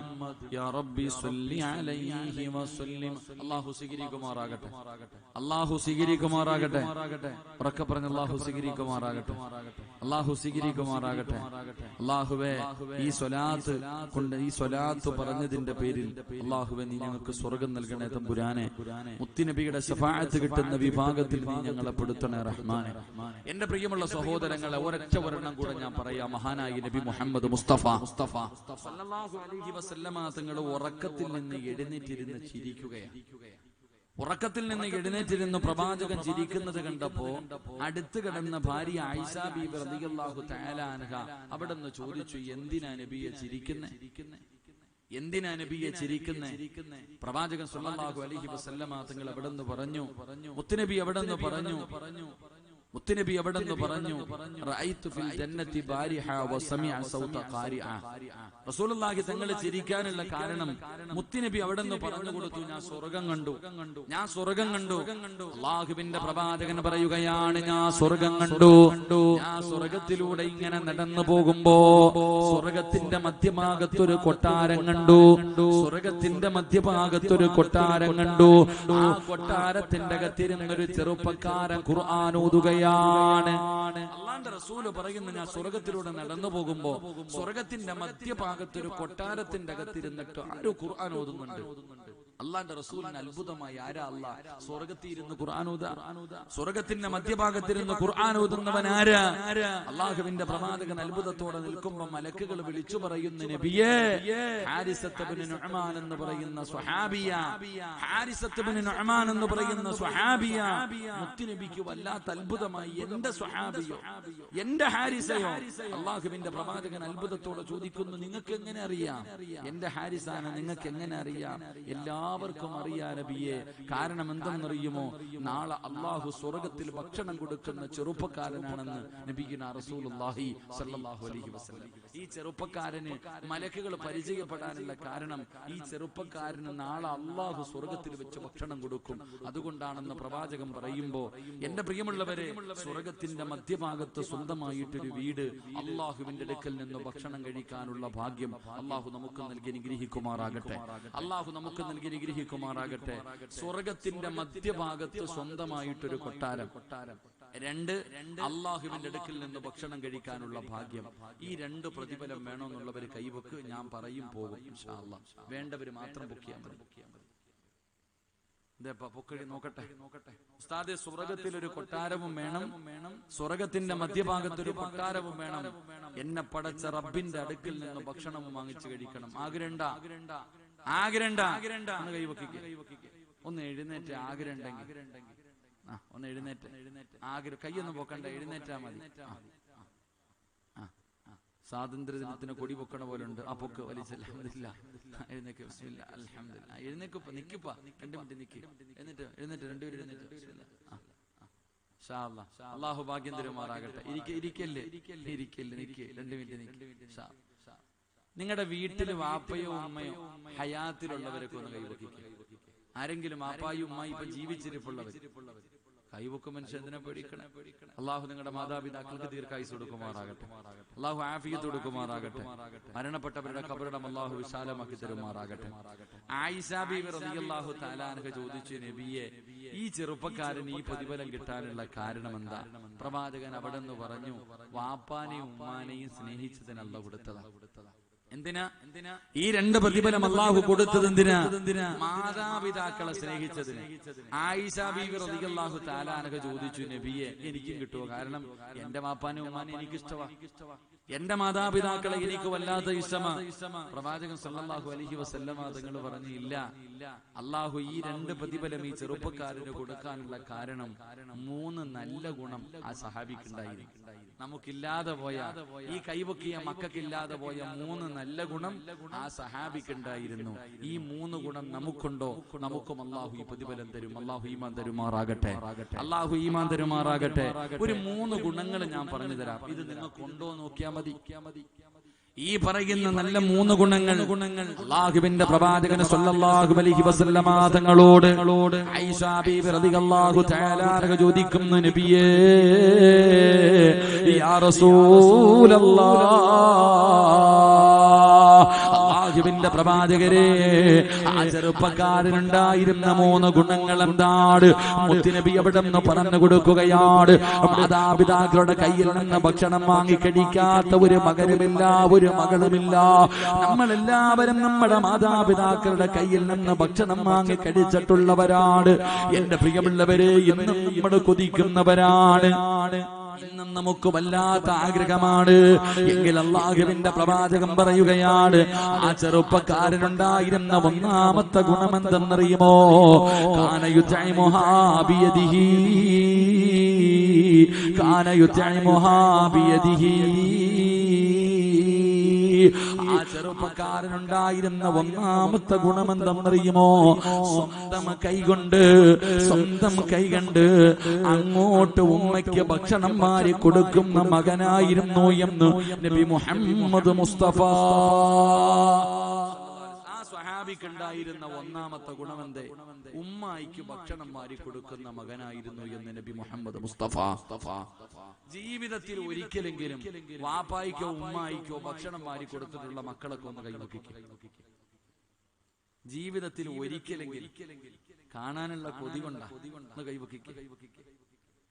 يا ربي صل عليه وسلم. അല്ലാഹു സ്വീകരിക്കുമാറാകട്ടെ. അല്ലാഹു സ്വീകരിക്കുമാറാകട്ടെ. ഉറക്കെ പറഞ്ഞ അല്ലാഹു സ്വീകരിക്കുമാറാകട്ടെ. അല്ലാഹു സ്വീകരിക്കുമാറാകട്ടെ. അല്ലാഹുവേ, ഈ സ്വലാത്ത് കൊണ്ട്, ഈ സ്വലാത്ത് പറഞ്ഞതിന്റെ പേരിൽ അല്ലാഹുവേ നീ ഞങ്ങൾക്ക് സ്വർഗ്ഗം നൽകണേ തമ്പുരാനെ. മുത്തുനബിയുടെ ശഫാഅത്ത് കിട്ടുന്ന വിഭാഗത്തിൽ നീ ഞങ്ങളെ പെടുത്തണേ റഹ്മാനെ. എന്റെ പ്രിയമുള്ള സഹോദരങ്ങളെ, ഒരൊറ്റ ഒരെണ്ണം കൂടെ ഞാൻ പറയാം. മഹാനായ നബി മുഹമ്മദ് മുസ്തഫ സല്ലല്ലാഹു അലൈഹി വസല്ലമ തങ്ങൾ ഉറക്കത്തിൽ നിന്ന് എഴുന്നേറ്റിരുന്ന് ചിരിക്കുകയാണ്. ഉറക്കത്തിൽ നിന്ന് എഴുന്നേറ്റിരുന്ന് പ്രവാചകൻ ചിരിക്കുന്നത് കണ്ടപ്പോ അടുത്ത് കിടന്ന ഭാര്യ ആയിഷ ബീബി റളിയല്ലാഹു തആല അൻഹ അവിടുന്ന് ചോദിച്ചു, എന്തിനാ നബിയെ ചിരിക്കുന്നേ? എന്തിനാ നബിയെ ചിരിക്കുന്നേ? പ്രവാചകൻ സല്ലല്ലാഹു അലൈഹി വസല്ലമ തങ്ങൾ അവിടുന്ന് പറഞ്ഞു, മുത്തുനബി അവിടുന്ന് പറഞ്ഞു, മുത്തുനബി എവിടെ നിന്ന് പറഞ്ഞു, റഅയ്തു ഫിൽ ജന്നതി ബാരിഹ വസമിഅ സൗത ഖാരിഅ. റസൂലുള്ളാഹി തങ്ങൾ ചിരിക്കാനുള്ള കാരണം മുത്തുനബി അവിടെ നിന്ന് പറഞ്ഞു കൊടുത്തു, ഞാൻ സ്വർഗ്ഗം കണ്ടു, ഞാൻ സ്വർഗ്ഗം കണ്ടു. അല്ലാഹുവിന്റെ പ്രവാചകൻ പറയുകയാണ്, ഞാൻ സ്വർഗ്ഗം കണ്ടു. ഞാൻ സ്വർഗ്ഗത്തിലൂടെ ഇങ്ങനെ നടന്നു പോകുമ്പോ സ്വർഗ്ഗത്തിന്റെ മധ്യഭാഗത്തൊരു കൊട്ടാരം കണ്ടു. സ്വർഗ്ഗത്തിന്റെ മധ്യഭാഗത്തൊരു കൊട്ടാരം കണ്ടു. ആ കൊട്ടാരത്തിന്റെ അകത്തിരുന്നൊരു ചെറുപ്പക്കാരൻ ഖുർആൻ ഓതുകയാണ്. അല്ലാഹുവിന്റെ റസൂൽ പറയുന്നു, ഞാൻ സ്വർഗ്ഗത്തിലൂടെ നടന്നു പോകുമ്പോ സ്വർഗ്ഗത്തിന്റെ മധ്യഭാഗത്തൊരു കൊട്ടാരത്തിന്റെ അകത്തിരുന്നിട്ട് ആരോ ഖുർആൻ ഓതുന്നുണ്ട്. അള്ളാന്റെ റസൂലിന് അത്ഭുതമായി, ആരാ അല്ലാഹ് സ്വർഗ്ഗത്തിൽ ഇരുന്ന് ഖുർആൻ ഓതുക? സ്വർഗ്ഗത്തിന്റെ മധ്യഭാഗത്തിരുന്ന് ഖുർആൻ ഓതുന്നവൻ ആരാ? അള്ളാഹുവിന്റെ പ്രവാചകൻ അത്ഭുതത്തോടെ നിൽക്കുമ്പോൾ മലക്കുകൾ വിളിച്ചു പറയുന്നു, നബിയേ, ഹാരിസത്ത് ഇബ്നു നുഅ്മാൻ എന്ന് പറയുന്ന സ്വഹാബിയ, ഹാരിസത്ത് ഇബ്നു നുഅ്മാൻ എന്ന് പറയുന്ന സ്വഹാബിയ. മുത്തുനബിക്ക് വല്ലാത്ത അത്ഭുതമായി, എന്റെ സ്വഹാബിയോ, എന്റെ ഹാരിസയോ? അള്ളാഹുവിന്റെ പ്രവാചകൻ അത്ഭുതത്തോടെ ചോദിക്കുന്നു, നിങ്ങൾക്ക് എങ്ങനെ അറിയാം എന്റെ ഹാരിസാണ്? നിങ്ങൾക്ക് എങ്ങനെ അറിയാം? എല്ലാവർക്കും അറിയാ നബിയെ. കാരണം എന്തെന്നറിയുമോ? നാളെ അള്ളാഹു സ്വർഗ്ഗത്തിൽ ഭക്ഷണം കൊടുക്കുന്ന ചെറുപ്പക്കാരനാണെന്ന് നബിയുനാ റസൂലുള്ളാഹി സ്വല്ലല്ലാഹു അലൈഹി വസല്ലം. ഈ ചെറുപ്പക്കാരന് മലക്കുകൾ പരിചയപ്പെടാനുള്ള കാരണം ഈ ചെറുപ്പക്കാരന് നാളെ അള്ളാഹു സ്വർഗ്ഗത്തിൽ വെച്ച് ഭക്ഷണം കൊടുക്കും. അതുകൊണ്ടാണെന്ന് പ്രവാചകൻ പറയുമ്പോ, എന്റെ പ്രിയമുള്ളവരെ, സ്വർഗ്ഗത്തിന്റെ മധ്യഭാഗത്ത് സ്വന്തമായിട്ടൊരു വീട്, അള്ളാഹുവിന്റെ അടുക്കൽ നിന്ന് ഭക്ഷണം കഴിക്കാനുള്ള ഭാഗ്യം അള്ളാഹു നമുക്ക് നൽകി അനുഗ്രഹിക്കുമാറാകട്ടെ. അള്ളാഹു നമുക്ക് നൽകി അനുഗ്രഹിക്കുമാറാകട്ടെ. സ്വർഗ്ഗത്തിന്റെ മധ്യഭാഗത്ത് സ്വന്തമായിട്ടൊരു കൊട്ടാരം. രണ്ട്, അള്ളാഹുവിന്റെ അടുക്കൽ നിന്ന് ഭക്ഷണം കഴിക്കാനുള്ള ഭാഗ്യം. ഈ രണ്ട് പ്രതിഫലം വേണമെന്നുള്ളവർ കൈവക്ക്. ഞാൻ പറയും പോകും ഇൻഷാ അല്ലാഹ്. വേണ്ടവര് മാത്രം പൊക്കിയാൽ മതി. പൊക്കടി നോക്കട്ടെ. ഉസ്താദേ, സ്വർഗ്ഗത്തിൽ ഒരു കൊട്ടാരവും വേണം, സ്വർഗ്ഗത്തിന്റെ മധ്യഭാഗത്തൊരു കൊട്ടാരവും വേണം. എന്നെ പടച്ച റബ്ബിന്റെ അടുക്കൽ നിന്ന് ഭക്ഷണവും വാങ്ങിച്ചു കഴിക്കണം. ആഗ്രഹണ്ട ഒന്ന് കൈവക്കിക്ക്. ഒന്ന് എഴുന്നേറ്റ് ആഗ്രഹമുണ്ടെങ്കിൽ ഒന്ന് എഴുന്നേറ്റ്. കൈയൊന്നും പൊക്കണ്ട, എഴുന്നേറ്റാ മതി. സ്വാതന്ത്ര്യ ദിനത്തിന് കൊടി പൊക്കണ പോലെ ഉണ്ട്. ആ പൊക്ക് വലിച്ചില്ല, എഴുന്നേക്ക്. ബിസ്മില്ലാ, അൽഹംദുലില്ലാ. എഴുന്നേക്ക്, നിക്കിപ്പ 2 മിനിറ്റ് നിക്ക്. എഴുന്നേറ്റ് രണ്ടുപേരും എഴുന്നേറ്റ്. അള്ളാഹു ഭാഗ്യം തരുമാറാകട്ടെ. ഇരിക്കല്ലേ, നിക്ക് 2 മിനിറ്റ് നിക്ക്. നിങ്ങളുടെ വീട്ടിൽ വാപ്പയോ ഉമ്മയോ ഹയാത്തിലുള്ളവരൊക്കെ ഒന്ന് കൈവക്കിക്കുക. ആരെങ്കിലും വാപ്പായും ഉമ്മായി ഇപ്പൊ ജീവിച്ചിരിപ്പുള്ളവർ കൈവക്ക്. മനുഷ്യൻ എന്തിനെ പേടിക്കണം? അള്ളാഹു നിങ്ങളുടെ മാതാപിതാക്കൾക്ക് ദീർഘായുസ് കൊടുക്കുമാറാകട്ടെ. അള്ളാഹു ആഫിയത്ത് കൊടുക്കുമാറാകട്ടെ. മരണപ്പെട്ടവരുടെ ഖബറിടം അള്ളാഹു വിശാലമാക്കി തരുമാറാകട്ടെ. ആയിഷ ബീവി റളിയല്ലാഹു തആല അൻഹ ചോദിച്ചു, നബിയെ, ഈ ചെറുപ്പക്കാരന് ഈ പ്രതിഫലം കിട്ടാനുള്ള കാരണം എന്താ? പ്രവാചകൻ അവിടെ നിന്ന് പറഞ്ഞു, വാപ്പാനെയും ഉമ്മാനെയും സ്നേഹിച്ചതിനല്ല കൊടുത്തതാ. എന്തിനാ? ഈ 2 പ്രതിഫലം അള്ളാഹു കൊടുത്തത് എന്തിനാ? മാതാപിതാക്കളെ സ്നേഹിച്ചതിന്. ആയിഷ ബീവി റളിയല്ലാഹു തആല അൻഹ ചോദിച്ചു, നബിയെ, എനിക്കും കിട്ടുമോ? കാരണം എന്റെ വാപ്പാനെ ഉമ്മാനെ എനിക്ക് ഇഷ്ടമാ, എന്റെ മാതാപിതാക്കളെ എനിക്ക് വല്ലാത്ത ഇഷ്ടമാ. പ്രവാചകൻ സല്ലല്ലാഹു അലൈഹി വസല്ലമ തങ്ങൾ പറഞ്ഞു, ഇല്ല, അള്ളാഹു ഈ 2 പ്രതിഫലം ഈ ചെറുപ്പക്കാരന് കൊടുക്കാനുള്ള കാരണം 3 നല്ല ഗുണം ആ സഹാബിക്കുണ്ടായിരുന്നു. നമുക്കില്ലാതെ പോയ, ഈ കൈവക്കിയ മക്കൾക്കില്ലാതെ പോയ 3 നല്ല ഗുണം ആ സഹാബിക്കുണ്ടായിരുന്നു. ഈ 3 ഗുണം നമുക്കുണ്ടോ? നമുക്കും അള്ളാഹു ഈ പ്രതിഫലം തരും. അള്ളാഹു ഈമാൻ തരുമാറാകട്ടെ. അള്ളാഹു ഈമാൻ തരുമാറാകട്ടെ. ഒരു 3 ഗുണങ്ങൾ ഞാൻ പറഞ്ഞു തരാം. ഇത് നിങ്ങൾക്കുണ്ടോ നോക്കിയാൽ മതി. ഈ പറയുന്ന നല്ല 3 ഗുണങ്ങൾ അല്ലാഹുവിന്റെ പ്രവാചകൻ സല്ലല്ലാഹു അലൈഹി വസല്ലമ തങ്ങളോട് ആയിഷ ബീവി റളിയല്ലാഹു തആല അൻഹ ചോദിക്കുന്നു, നബിയേ, യാ റസൂലല്ലാഹ്, അല്ലാഹുവിന്റെ പ്രവാചകരെ, ആ ചെറുപ്പക്കാരനുണ്ടായിരുന്ന 3 ഗുണങ്ങൾ എന്താണ്? മുത്തുനബി അവിടെ നിന്ന് പറഞ്ഞു കൊടുക്കുകയാണ്. മാതാപിതാക്കളുടെ കയ്യിൽ നിന്ന് ഭക്ഷണം വാങ്ങി കഴിക്കാത്ത ഒരു മകനുമില്ല, ഒരു മകളുമില്ല. നമ്മളെല്ലാവരും നമ്മുടെ മാതാപിതാക്കളുടെ കയ്യിൽ നിന്ന് ഭക്ഷണം വാങ്ങി കഴിച്ചിട്ടുള്ളവരാണ്. എന്റെ പ്രിയമുള്ളവരെ, ഇന്നും നമ്മൾ കൊതിക്കുന്നവരാണ്. ഇന്നും നമുക്ക് വല്ലാത്ത ആഗ്രഹമാണ്. എങ്കിൽ അല്ലാഹുവിന്റെ പ്രവാചകൻ പറയുകയാണ്, ആ ചെറുപ്പക്കാരനുണ്ടായിരുന്ന 1ാമത്തെ ഗുണം എന്തെന്നറിയുമോ? കാന യുതഇമുഹാ ബിയദിഹി, കാന യുതഇമുഹാ ബിയദിഹി. ആ ചെറുപ്പക്കാരനുണ്ടായിരുന്ന ഒന്നാമത്തെ ഗുണമെന്തെന്നറിയുമോ? സ്വന്തം കൈകൊണ്ട് അങ്ങോട്ട് ഉമ്മയ്ക്ക് ഭക്ഷണം മാറി കൊടുക്കുന്ന മകനായിരുന്നു എന്ന് നബി മുഹമ്മദ് മുസ്തഫ. സ്വഹാബിക്കുണ്ടായിരുന്ന ഒന്നാമത്തെ ഗുണമെന്തേ? ഉമ്മായിക്ക് ഭക്ഷണം മാറി കൊടുക്കുന്ന മകനായിരുന്നു എന്ന് നബി മുഹമ്മദ് മുസ്തഫ. ജീവിതത്തിൽ ഒരിക്കലെങ്കിലും വാപ്പായിക്കോ ഉമ്മായിക്കോ ഭക്ഷണം മാറി കൊടുത്തിട്ടുള്ള മക്കളൊക്കെ ഒന്ന് കൈനോക്കിക്കേ. ജീവിതത്തിൽ ഒരിക്കലെങ്കിലും കാണാനുള്ള കൊതി കൊണ്ടാ ഒന്ന് കൈവക്കിക്കേ.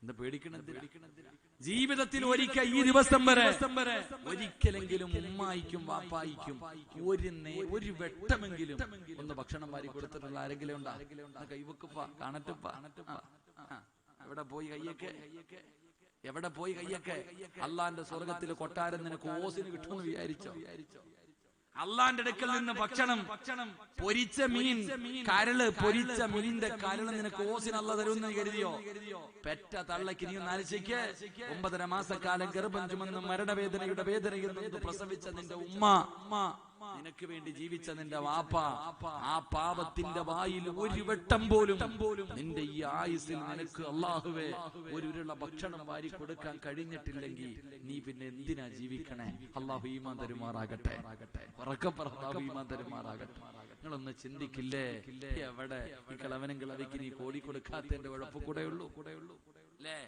എന്താ പേടിക്കണെന്തിനാ? ജീവിതത്തിൽ ഒരിക്കൽ ഈ ദിവസം വരെ ഒരിക്കലെങ്കിലും ഉമ്മായിക്കും വാപ്പായിക്കും ഒരു വെട്ടമെങ്കിലും ഒന്ന് ഭക്ഷണം വാരി കൊടുത്തിട്ടുള്ള ആരെങ്കിലും ഉണ്ടാ? കൈവക്കുപ്പ, കാണട്ടുപ്പ. എവിടെ പോയി കയ്യൊക്കെ? എവിടെ പോയി കയ്യൊക്കെ? അള്ളാന്റെ സ്വർഗത്തിലെ കൊട്ടാരം നിനക്ക് ഓസിന് കിട്ടുമെന്ന് വിചാരിച്ചോ? അള്ളാന്റെ അടുക്കൽ നിന്ന് ഭക്ഷണം, പൊരിച്ച മീൻ, കരള്, പൊരിച്ച മീനിന്റെ കരള് നിനക്ക് ഓസിന് അല്ല തരുമെന്ന് കരുതിയോ? പെറ്റ തള്ളക്ക് നീ നാലിച്ചയ്ക്ക് 9.5 മാസക്കാലം ഗർഭം ചുമന്ന് മരണവേദനയുടെ വേദനയിൽ നിന്ന് പ്രസവിച്ച നിന്റെ ഉമ്മ, നിനക്ക് വേണ്ടി ജീവിച്ച നിന്റെ വാപ്പ, ആ പാപത്തിന്റെ വായിൽ ഒരു വെട്ടം പോലും നിന്റെ ഈ ആയുസ്സിൽ നിനക്ക് അള്ളാഹുവേ ഒരു ഉരുള ഭക്ഷണം വാരി കൊടുക്കാൻ കഴിഞ്ഞിട്ടില്ലെങ്കിൽ നീ പിന്നെ എന്തിനാ ജീവിക്കണേ? അള്ളാഹു ഈമാൻ തരുമാറാകട്ടെ. ഈമാൻ തരുമാറാകട്ടെ. നിങ്ങളൊന്ന് ചിന്തിക്കില്ലേ? എവിടെ ഈ കിളവനും കിളവിക്ക് നീ കോടി കൊടുക്കാത്തതിന്റെ കുഴപ്പം കൂടെ ഉള്ളൂ അല്ലേ?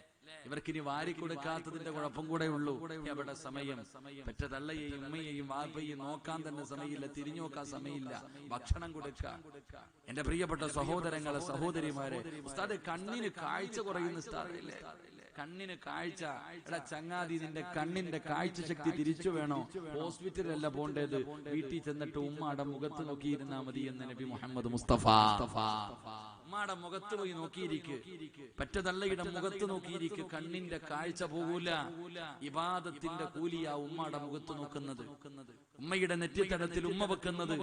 ഇവർക്കിനി വാരി കൊടുക്കാത്തതിന്റെ കുഴപ്പം കൂടെ ഉള്ളൂ. എവിടെ സമയം? പെറ്റ തള്ളയെയും ഉമ്മയെയും വാപ്പയെയും നോക്കാൻ തന്നെ സമയമില്ല, തിരിഞ്ഞു നോക്കാൻ സമയമില്ല, ഭക്ഷണം കൊടുക്കാൻ. എന്റെ പ്രിയപ്പെട്ട സഹോദരങ്ങളെ, സഹോദരിമാരെ, ഉസ്താദ് കണ്ണിന് കാഴ്ച കുറയുന്ന ഉസ്താദില്ലേ? കണ്ണിന് കാഴ്ച. എടാ ചങ്ങാതി, നിന്റെ കണ്ണിന്റെ കാഴ്ച ശക്തി തിരിച്ചു വേണോ? ഹോസ്പിറ്റലല്ല പോണ്ടേത്, വീട്ടിൽ ചെന്നിട്ട് ഉമ്മയുടെ മുഖത്ത് നോക്കിയിരുന്നാ മതി എന്ന് നബി മുഹമ്മദ് മുസ്തഫ. ഉമ്മയുടെ മുഖത്ത് പോയി നോക്കിയിരിക്ക്, പറ്റതള്ളയുടെ മുഖത്ത് നോക്കിയിരിക്ക്, കണ്ണിന്റെ കാഴ്ച പോകൂല. ഇബാദത്തിന്റെ കൂലിയാ ഉമ്മയുടെ മുഖത്ത് നോക്കുന്നത്, ഉമ്മയുടെ നെറ്റിത്തടത്തിൽ ഉമ്മ വെക്കുന്നത്,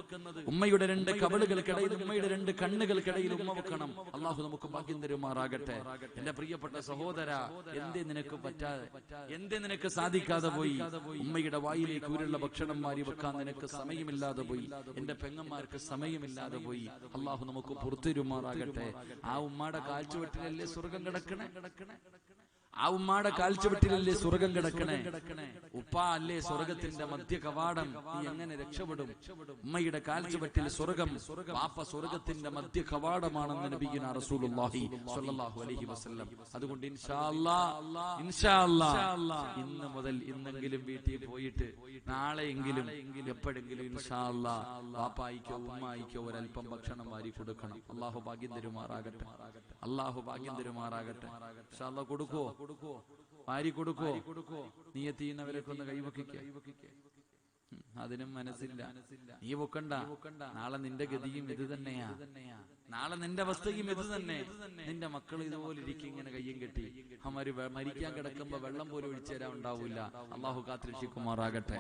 ഉമ്മയുടെ 2 കവിളുകൾക്കിടയിൽ, ഉമ്മയുടെ 2 കണ്ണുകൾക്കിടയിൽ ഉമ്മ വെക്കണം. അള്ളാഹു നമുക്ക് ഭാഗ്യം തരുമാറാകട്ടെ. എന്റെ പ്രിയപ്പെട്ട സഹോദര, എന്തേ നിനക്ക് പറ്റാതെ, എന്തേ നിനക്ക് സാധിക്കാതെ പോയി? ഉമ്മയുടെ വായിലേക്ക് ഉരുള്ള ഭക്ഷണം മാറി വെക്കാൻ നിനക്ക് സമയമില്ലാതെ പോയി. എന്റെ പെങ്ങന്മാർക്ക് സമയമില്ലാതെ പോയി. അള്ളാഹു നമുക്ക് പുറത്തുരുമാറാകട്ടെ. ആ ഉമ്മയുടെ കാൽച്ചുവെട്ടിലല്ലേ സ്വർഗം കിടക്കണേ? ആ ഉമ്മാടെ കാൽച്ചുവെട്ടിലല്ലേ സ്വർഗം കിടക്കണേ? ഉപ്പ അല്ലേ സ്വർഗത്തിന്റെ മധ്യ കവാടം? നീ എങ്ങനെ രക്ഷപ്പെടും? ഉമ്മയുടെ കാൽച്ചുവെട്ടിൽ സ്വർഗം, വാപ്പ സ്വർഗത്തിന്റെ മധ്യ കവാടമാണെന്ന് നബിയുനാ റസൂലുള്ളാഹി സ്വല്ലല്ലാഹു അലൈഹി വസല്ലം. അതുകൊണ്ട് ഇൻഷാ അല്ലാഹ് ഇന്ന് മുതൽ ഇന്നെങ്കിലും വീട്ടിൽ പോയിട്ട് നാളെയെങ്കിലും എപ്പോഴെങ്കിലും ഇൻഷാ അല്ലാഹ് വാപ്പായിക്കോ ഉമ്മായിക്കോ ഒരൽപ്പം ഭക്ഷണം വാരി കൊടുക്കണം. അള്ളാഹു ഭാഗ്യം തരുമാറാകട്ടെ. അള്ളാഹു ഭാഗ്യം തരുമാറാകട്ടെ. ഇൻഷാ അല്ലാഹ് കൊടുക്കോ? വാരി കൊടുക്കോ? നീയത്ത് ചെയ്യുന്നവരൊക്കെ ഒന്ന് കൈവക്കിക്ക. അതിനും മനസ്സില്ല. നീ പൊക്കണ്ട. നാളെ നിന്റെ ഗതിയും ഇത് തന്നെയാ, നാളെ നിന്റെ അവസ്ഥയും ഇത് തന്നെ. നിന്റെ മക്കൾ ഇതുപോലെ ഇരിക്കും, ഇങ്ങനെ കയ്യും കെട്ടി. അവര് മരിക്കാൻ കിടക്കുമ്പോ വെള്ളം പോലും ഒഴിച്ചു തരാൻ ഉണ്ടാവില്ല. അള്ളാഹു കാത്തിരക്ഷിക്കുമാറാകട്ടെ.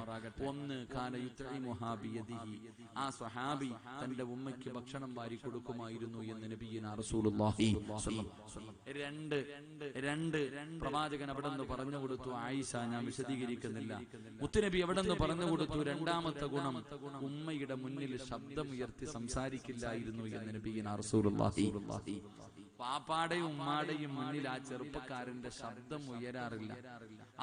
ഒന്ന് കാന യുത്ഇമുഹാബിയദിഹി, ആ സ്വഹാബി തന്റെ ഉമ്മയ്ക്ക് ഭക്ഷണം വാരി കൊടുക്കുമായിരുന്നു എന്ന് നബിയുനാ റസൂലുള്ളാഹി സ്വല്ലല്ലാഹു. രണ്ട് പ്രവാചകൻ അവിടെ നിന്ന് പറഞ്ഞു കൊടുത്തു. ആയിഷ, ഞാൻ വിശദീകരിക്കുന്നില്ല, മുത്തുനബി എവിടെ നിന്ന് പറഞ്ഞു കൊടുത്തു? രണ്ടാമത്തെ ഗുണം, ഉമ്മയുടെ മുന്നിൽ ശബ്ദമുയർത്തി സംസാരിക്കില്ലായിരുന്നു എന്ന് നബിയുനാ റസൂലുള്ളാഹി. പാപ്പാടെയും ഉമ്മാടെയും മുന്നിൽ ആ ചെറുപ്പക്കാരന്റെ ശബ്ദം ഉയരാറില്ല.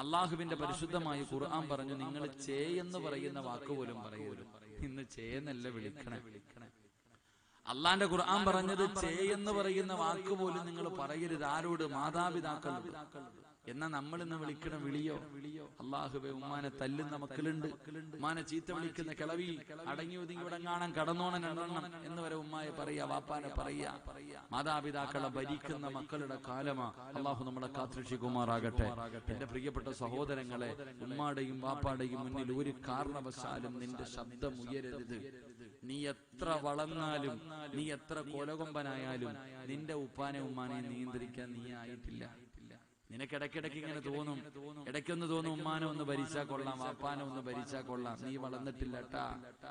അള്ളാഹുവിന്റെ പരിശുദ്ധമായ ഖുർആൻ പറഞ്ഞു, നിങ്ങൾ ചേ എന്ന് പറയുന്ന വാക്കുപോലും പറയൂല. ഇന്ന് ചേന്നല്ല വിളിക്കണേ. അള്ളാന്റെ ഖുർആൻ പറഞ്ഞത് ചേ എന്ന് പറയുന്ന വാക്കുപോലും നിങ്ങൾ പറയരുത്. ആരോട്? മാതാപിതാക്കളോട്. എന്നാ നമ്മൾ ഇന്ന് വിളിക്കണ വിളിയോ? അള്ളാഹുവേ, ഉമ്മാനെ തല്ലുന്ന മക്കളുണ്ട്, ഉമ്മാനെ ചീത്ത വിളിക്കുന്ന കിളവി, അടങ്ങി ഒതുങ്ങി ഇവിടെ കാണാൻ കടന്നോണം രണ്ടെണ്ണം എന്ന് വരെ ഉമ്മായെ പറയാ, വാപ്പാനെ പറയാ. മാതാപിതാക്കളെ ഭരിക്കുന്ന മക്കളുടെ കാലമാ. അള്ളാഹു നമ്മളെ കാത്തുരക്ഷിക്കുമാറാകട്ടെ. എന്റെ പ്രിയപ്പെട്ട സഹോദരങ്ങളെ, ഉമ്മാടെയും വാപ്പാടെയും മുന്നിൽ ഒരു കാരണവശാലും നിന്റെ ശബ്ദം ഉയരരുത്. നീ എത്ര വളർന്നാലും, നീ എത്ര കൊലകൊമ്പനായാലും നിന്റെ ഉപ്പാനെ ഉമ്മാനെ നിയന്ത്രിക്കാൻ നീ ആയിട്ടില്ല. നിനക്ക് ഇടയ്ക്കിടയ്ക്ക് ഇങ്ങനെ തോന്നും, ഇടയ്ക്കൊന്ന് തോന്നും ഉമ്മാനെ ഒന്ന് ഭരിച്ചാൽ കൊള്ളാം, വാപ്പാനെ ഒന്ന് ഭരിച്ചാൽ കൊള്ളാം. നീ വളർന്നിട്ടില്ലട്ടാ,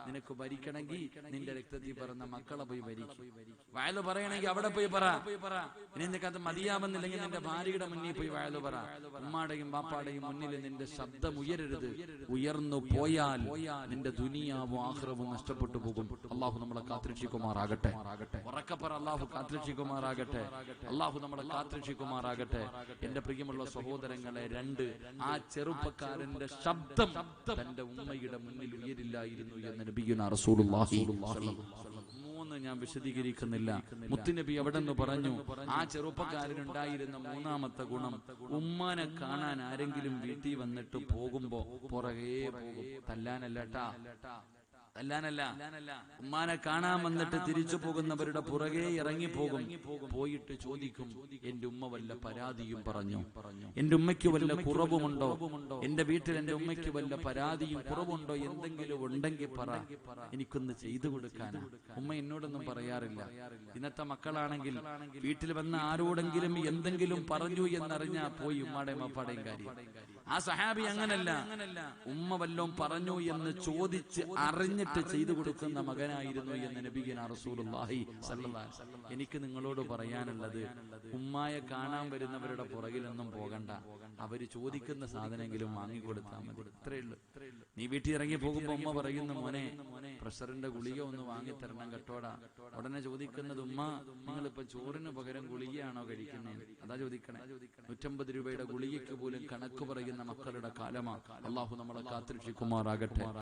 നിനക്ക് ഭരിക്കണമെങ്കിൽ നിന്റെ രക്തത്തിൽ പറഞ്ഞ മക്കളെ പോയി ഭരിക്കും. വയലു പറയണമെങ്കിൽ അവിടെ പോയി പറ. ഇനി നിനക്കത് മതിയാവുന്നില്ലെങ്കിൽ നിന്റെ ഭാര്യയുടെ മുന്നിൽ പോയി വയലു പറ. ഉമ്മാടെയും വാപ്പാടെയും മുന്നിൽ നിന്റെ ശബ്ദം ഉയരരുത്. ഉയർന്നു പോയാൽ നിന്റെ ദുനിയാവും ആഖിറവും നഷ്ടപ്പെട്ടു പോകും. അള്ളാഹു നമ്മളെ കാത്തുരക്ഷിക്കുമാറാകട്ടെ. ഉറക്കപ്പറ, അള്ളാഹു കാത്തുരക്ഷിക്കുമാറാകട്ടെ. അള്ളാഹു നമ്മളെ കാത്തുരക്ഷിക്കുമാറാകട്ടെ. എന്റെ പ്രിയമുള്ള സഹോദരങ്ങളെ, ആ ചെറുപ്പക്കാരന്റെ ശബ്ദം തന്റെ ഉമ്മയുടെ മുന്നിൽ ഉയരില്ലായിരുന്നു എന്ന് നബിയുനാ റസൂലുള്ളാഹി. 3 ഞാൻ വിശദീകരിക്കുന്നില്ല. മുത്തുനബി അവിടെ നിന്ന് പറഞ്ഞു, ആ ചെറുപ്പക്കാരനുണ്ടായിരുന്ന 3ാമത്തെ ഗുണം, ഉമ്മാനെ കാണാൻ ആരെങ്കിലും വീട്ടിൽ വന്നിട്ട് പോകുമ്പോ പുറകെ പോകും. തല്ലാനല്ല, ഉമ്മാനെ കാണാൻ വന്നിട്ട് തിരിച്ചു പോകുന്നവരുടെ പുറകെ ഇറങ്ങിപ്പോകും. പോയിട്ട് ചോദിക്കും, എന്റെ ഉമ്മ വല്ല പരാതിയും പറഞ്ഞു? എന്റെ ഉമ്മയ്ക്ക് വല്ല കുറവുമുണ്ടോ? എന്റെ വീട്ടിൽ എന്റെ ഉമ്മയ്ക്ക് വല്ല പരാതിയും കുറവുണ്ടോ? എന്തെങ്കിലും ഉണ്ടെങ്കിൽ പറ, എനിക്കൊന്ന് ചെയ്തു കൊടുക്കാനാ. ഉമ്മ എന്നോടൊന്നും പറയാറില്ല. ഇന്നത്തെ മക്കളാണെങ്കിൽ വീട്ടിൽ വന്ന ആരോടെങ്കിലും എന്തെങ്കിലും പറഞ്ഞു എന്നറിഞ്ഞാ പോയി ഉമ്മാടെയും അപ്പാടെയും കാര്യം. ആ സഹാബി അങ്ങനല്ല. ഉമ്മ വല്ലോം പറഞ്ഞു എന്ന് ചോദിച്ച് അറിഞ്ഞിട്ട് ചെയ്തു കൊടുക്കുന്ന മകനായിരുന്നു എന്ന് നബിയുനാ റസൂലുള്ളാഹി സ്വല്ലല്ലാഹി അലൈഹി വസല്ലം. എനിക്ക് നിങ്ങളോട് പറയാനുള്ളത്, ഉമ്മായെ കാണാൻ വരുന്നവരുടെ പുറകിലൊന്നും പോകണ്ട. അവര് ചോദിക്കുന്ന സാധനമെങ്കിലും വാങ്ങിക്കൊടുത്താൽ മതി. ഇത്രയേ ഉള്ളൂ. നീ വീട്ടിൽ ഇറങ്ങി പോകുമ്പോ ഉമ്മ പറയുന്നു, മോനെ പ്രഷറിന്റെ ഗുളിക ഒന്ന് വാങ്ങിത്തരണം കേട്ടോടാ. ഉടനെ ചോദിക്കുന്നത്, ഉമ്മ നിങ്ങളിപ്പോ ചോറിന് പകരം ഗുളികയാണോ കഴിക്കുന്നത്? അതാ ചോദിക്കണേ. 150 രൂപയുടെ ഗുളികയ്ക്ക് പോലും കണക്ക് പറയുന്ന മക്കളുടെ കാലമാണ്. അള്ളാഹു നമ്മളെ കാത്തുരക്ഷിക്കുമാറാകട്ടെ.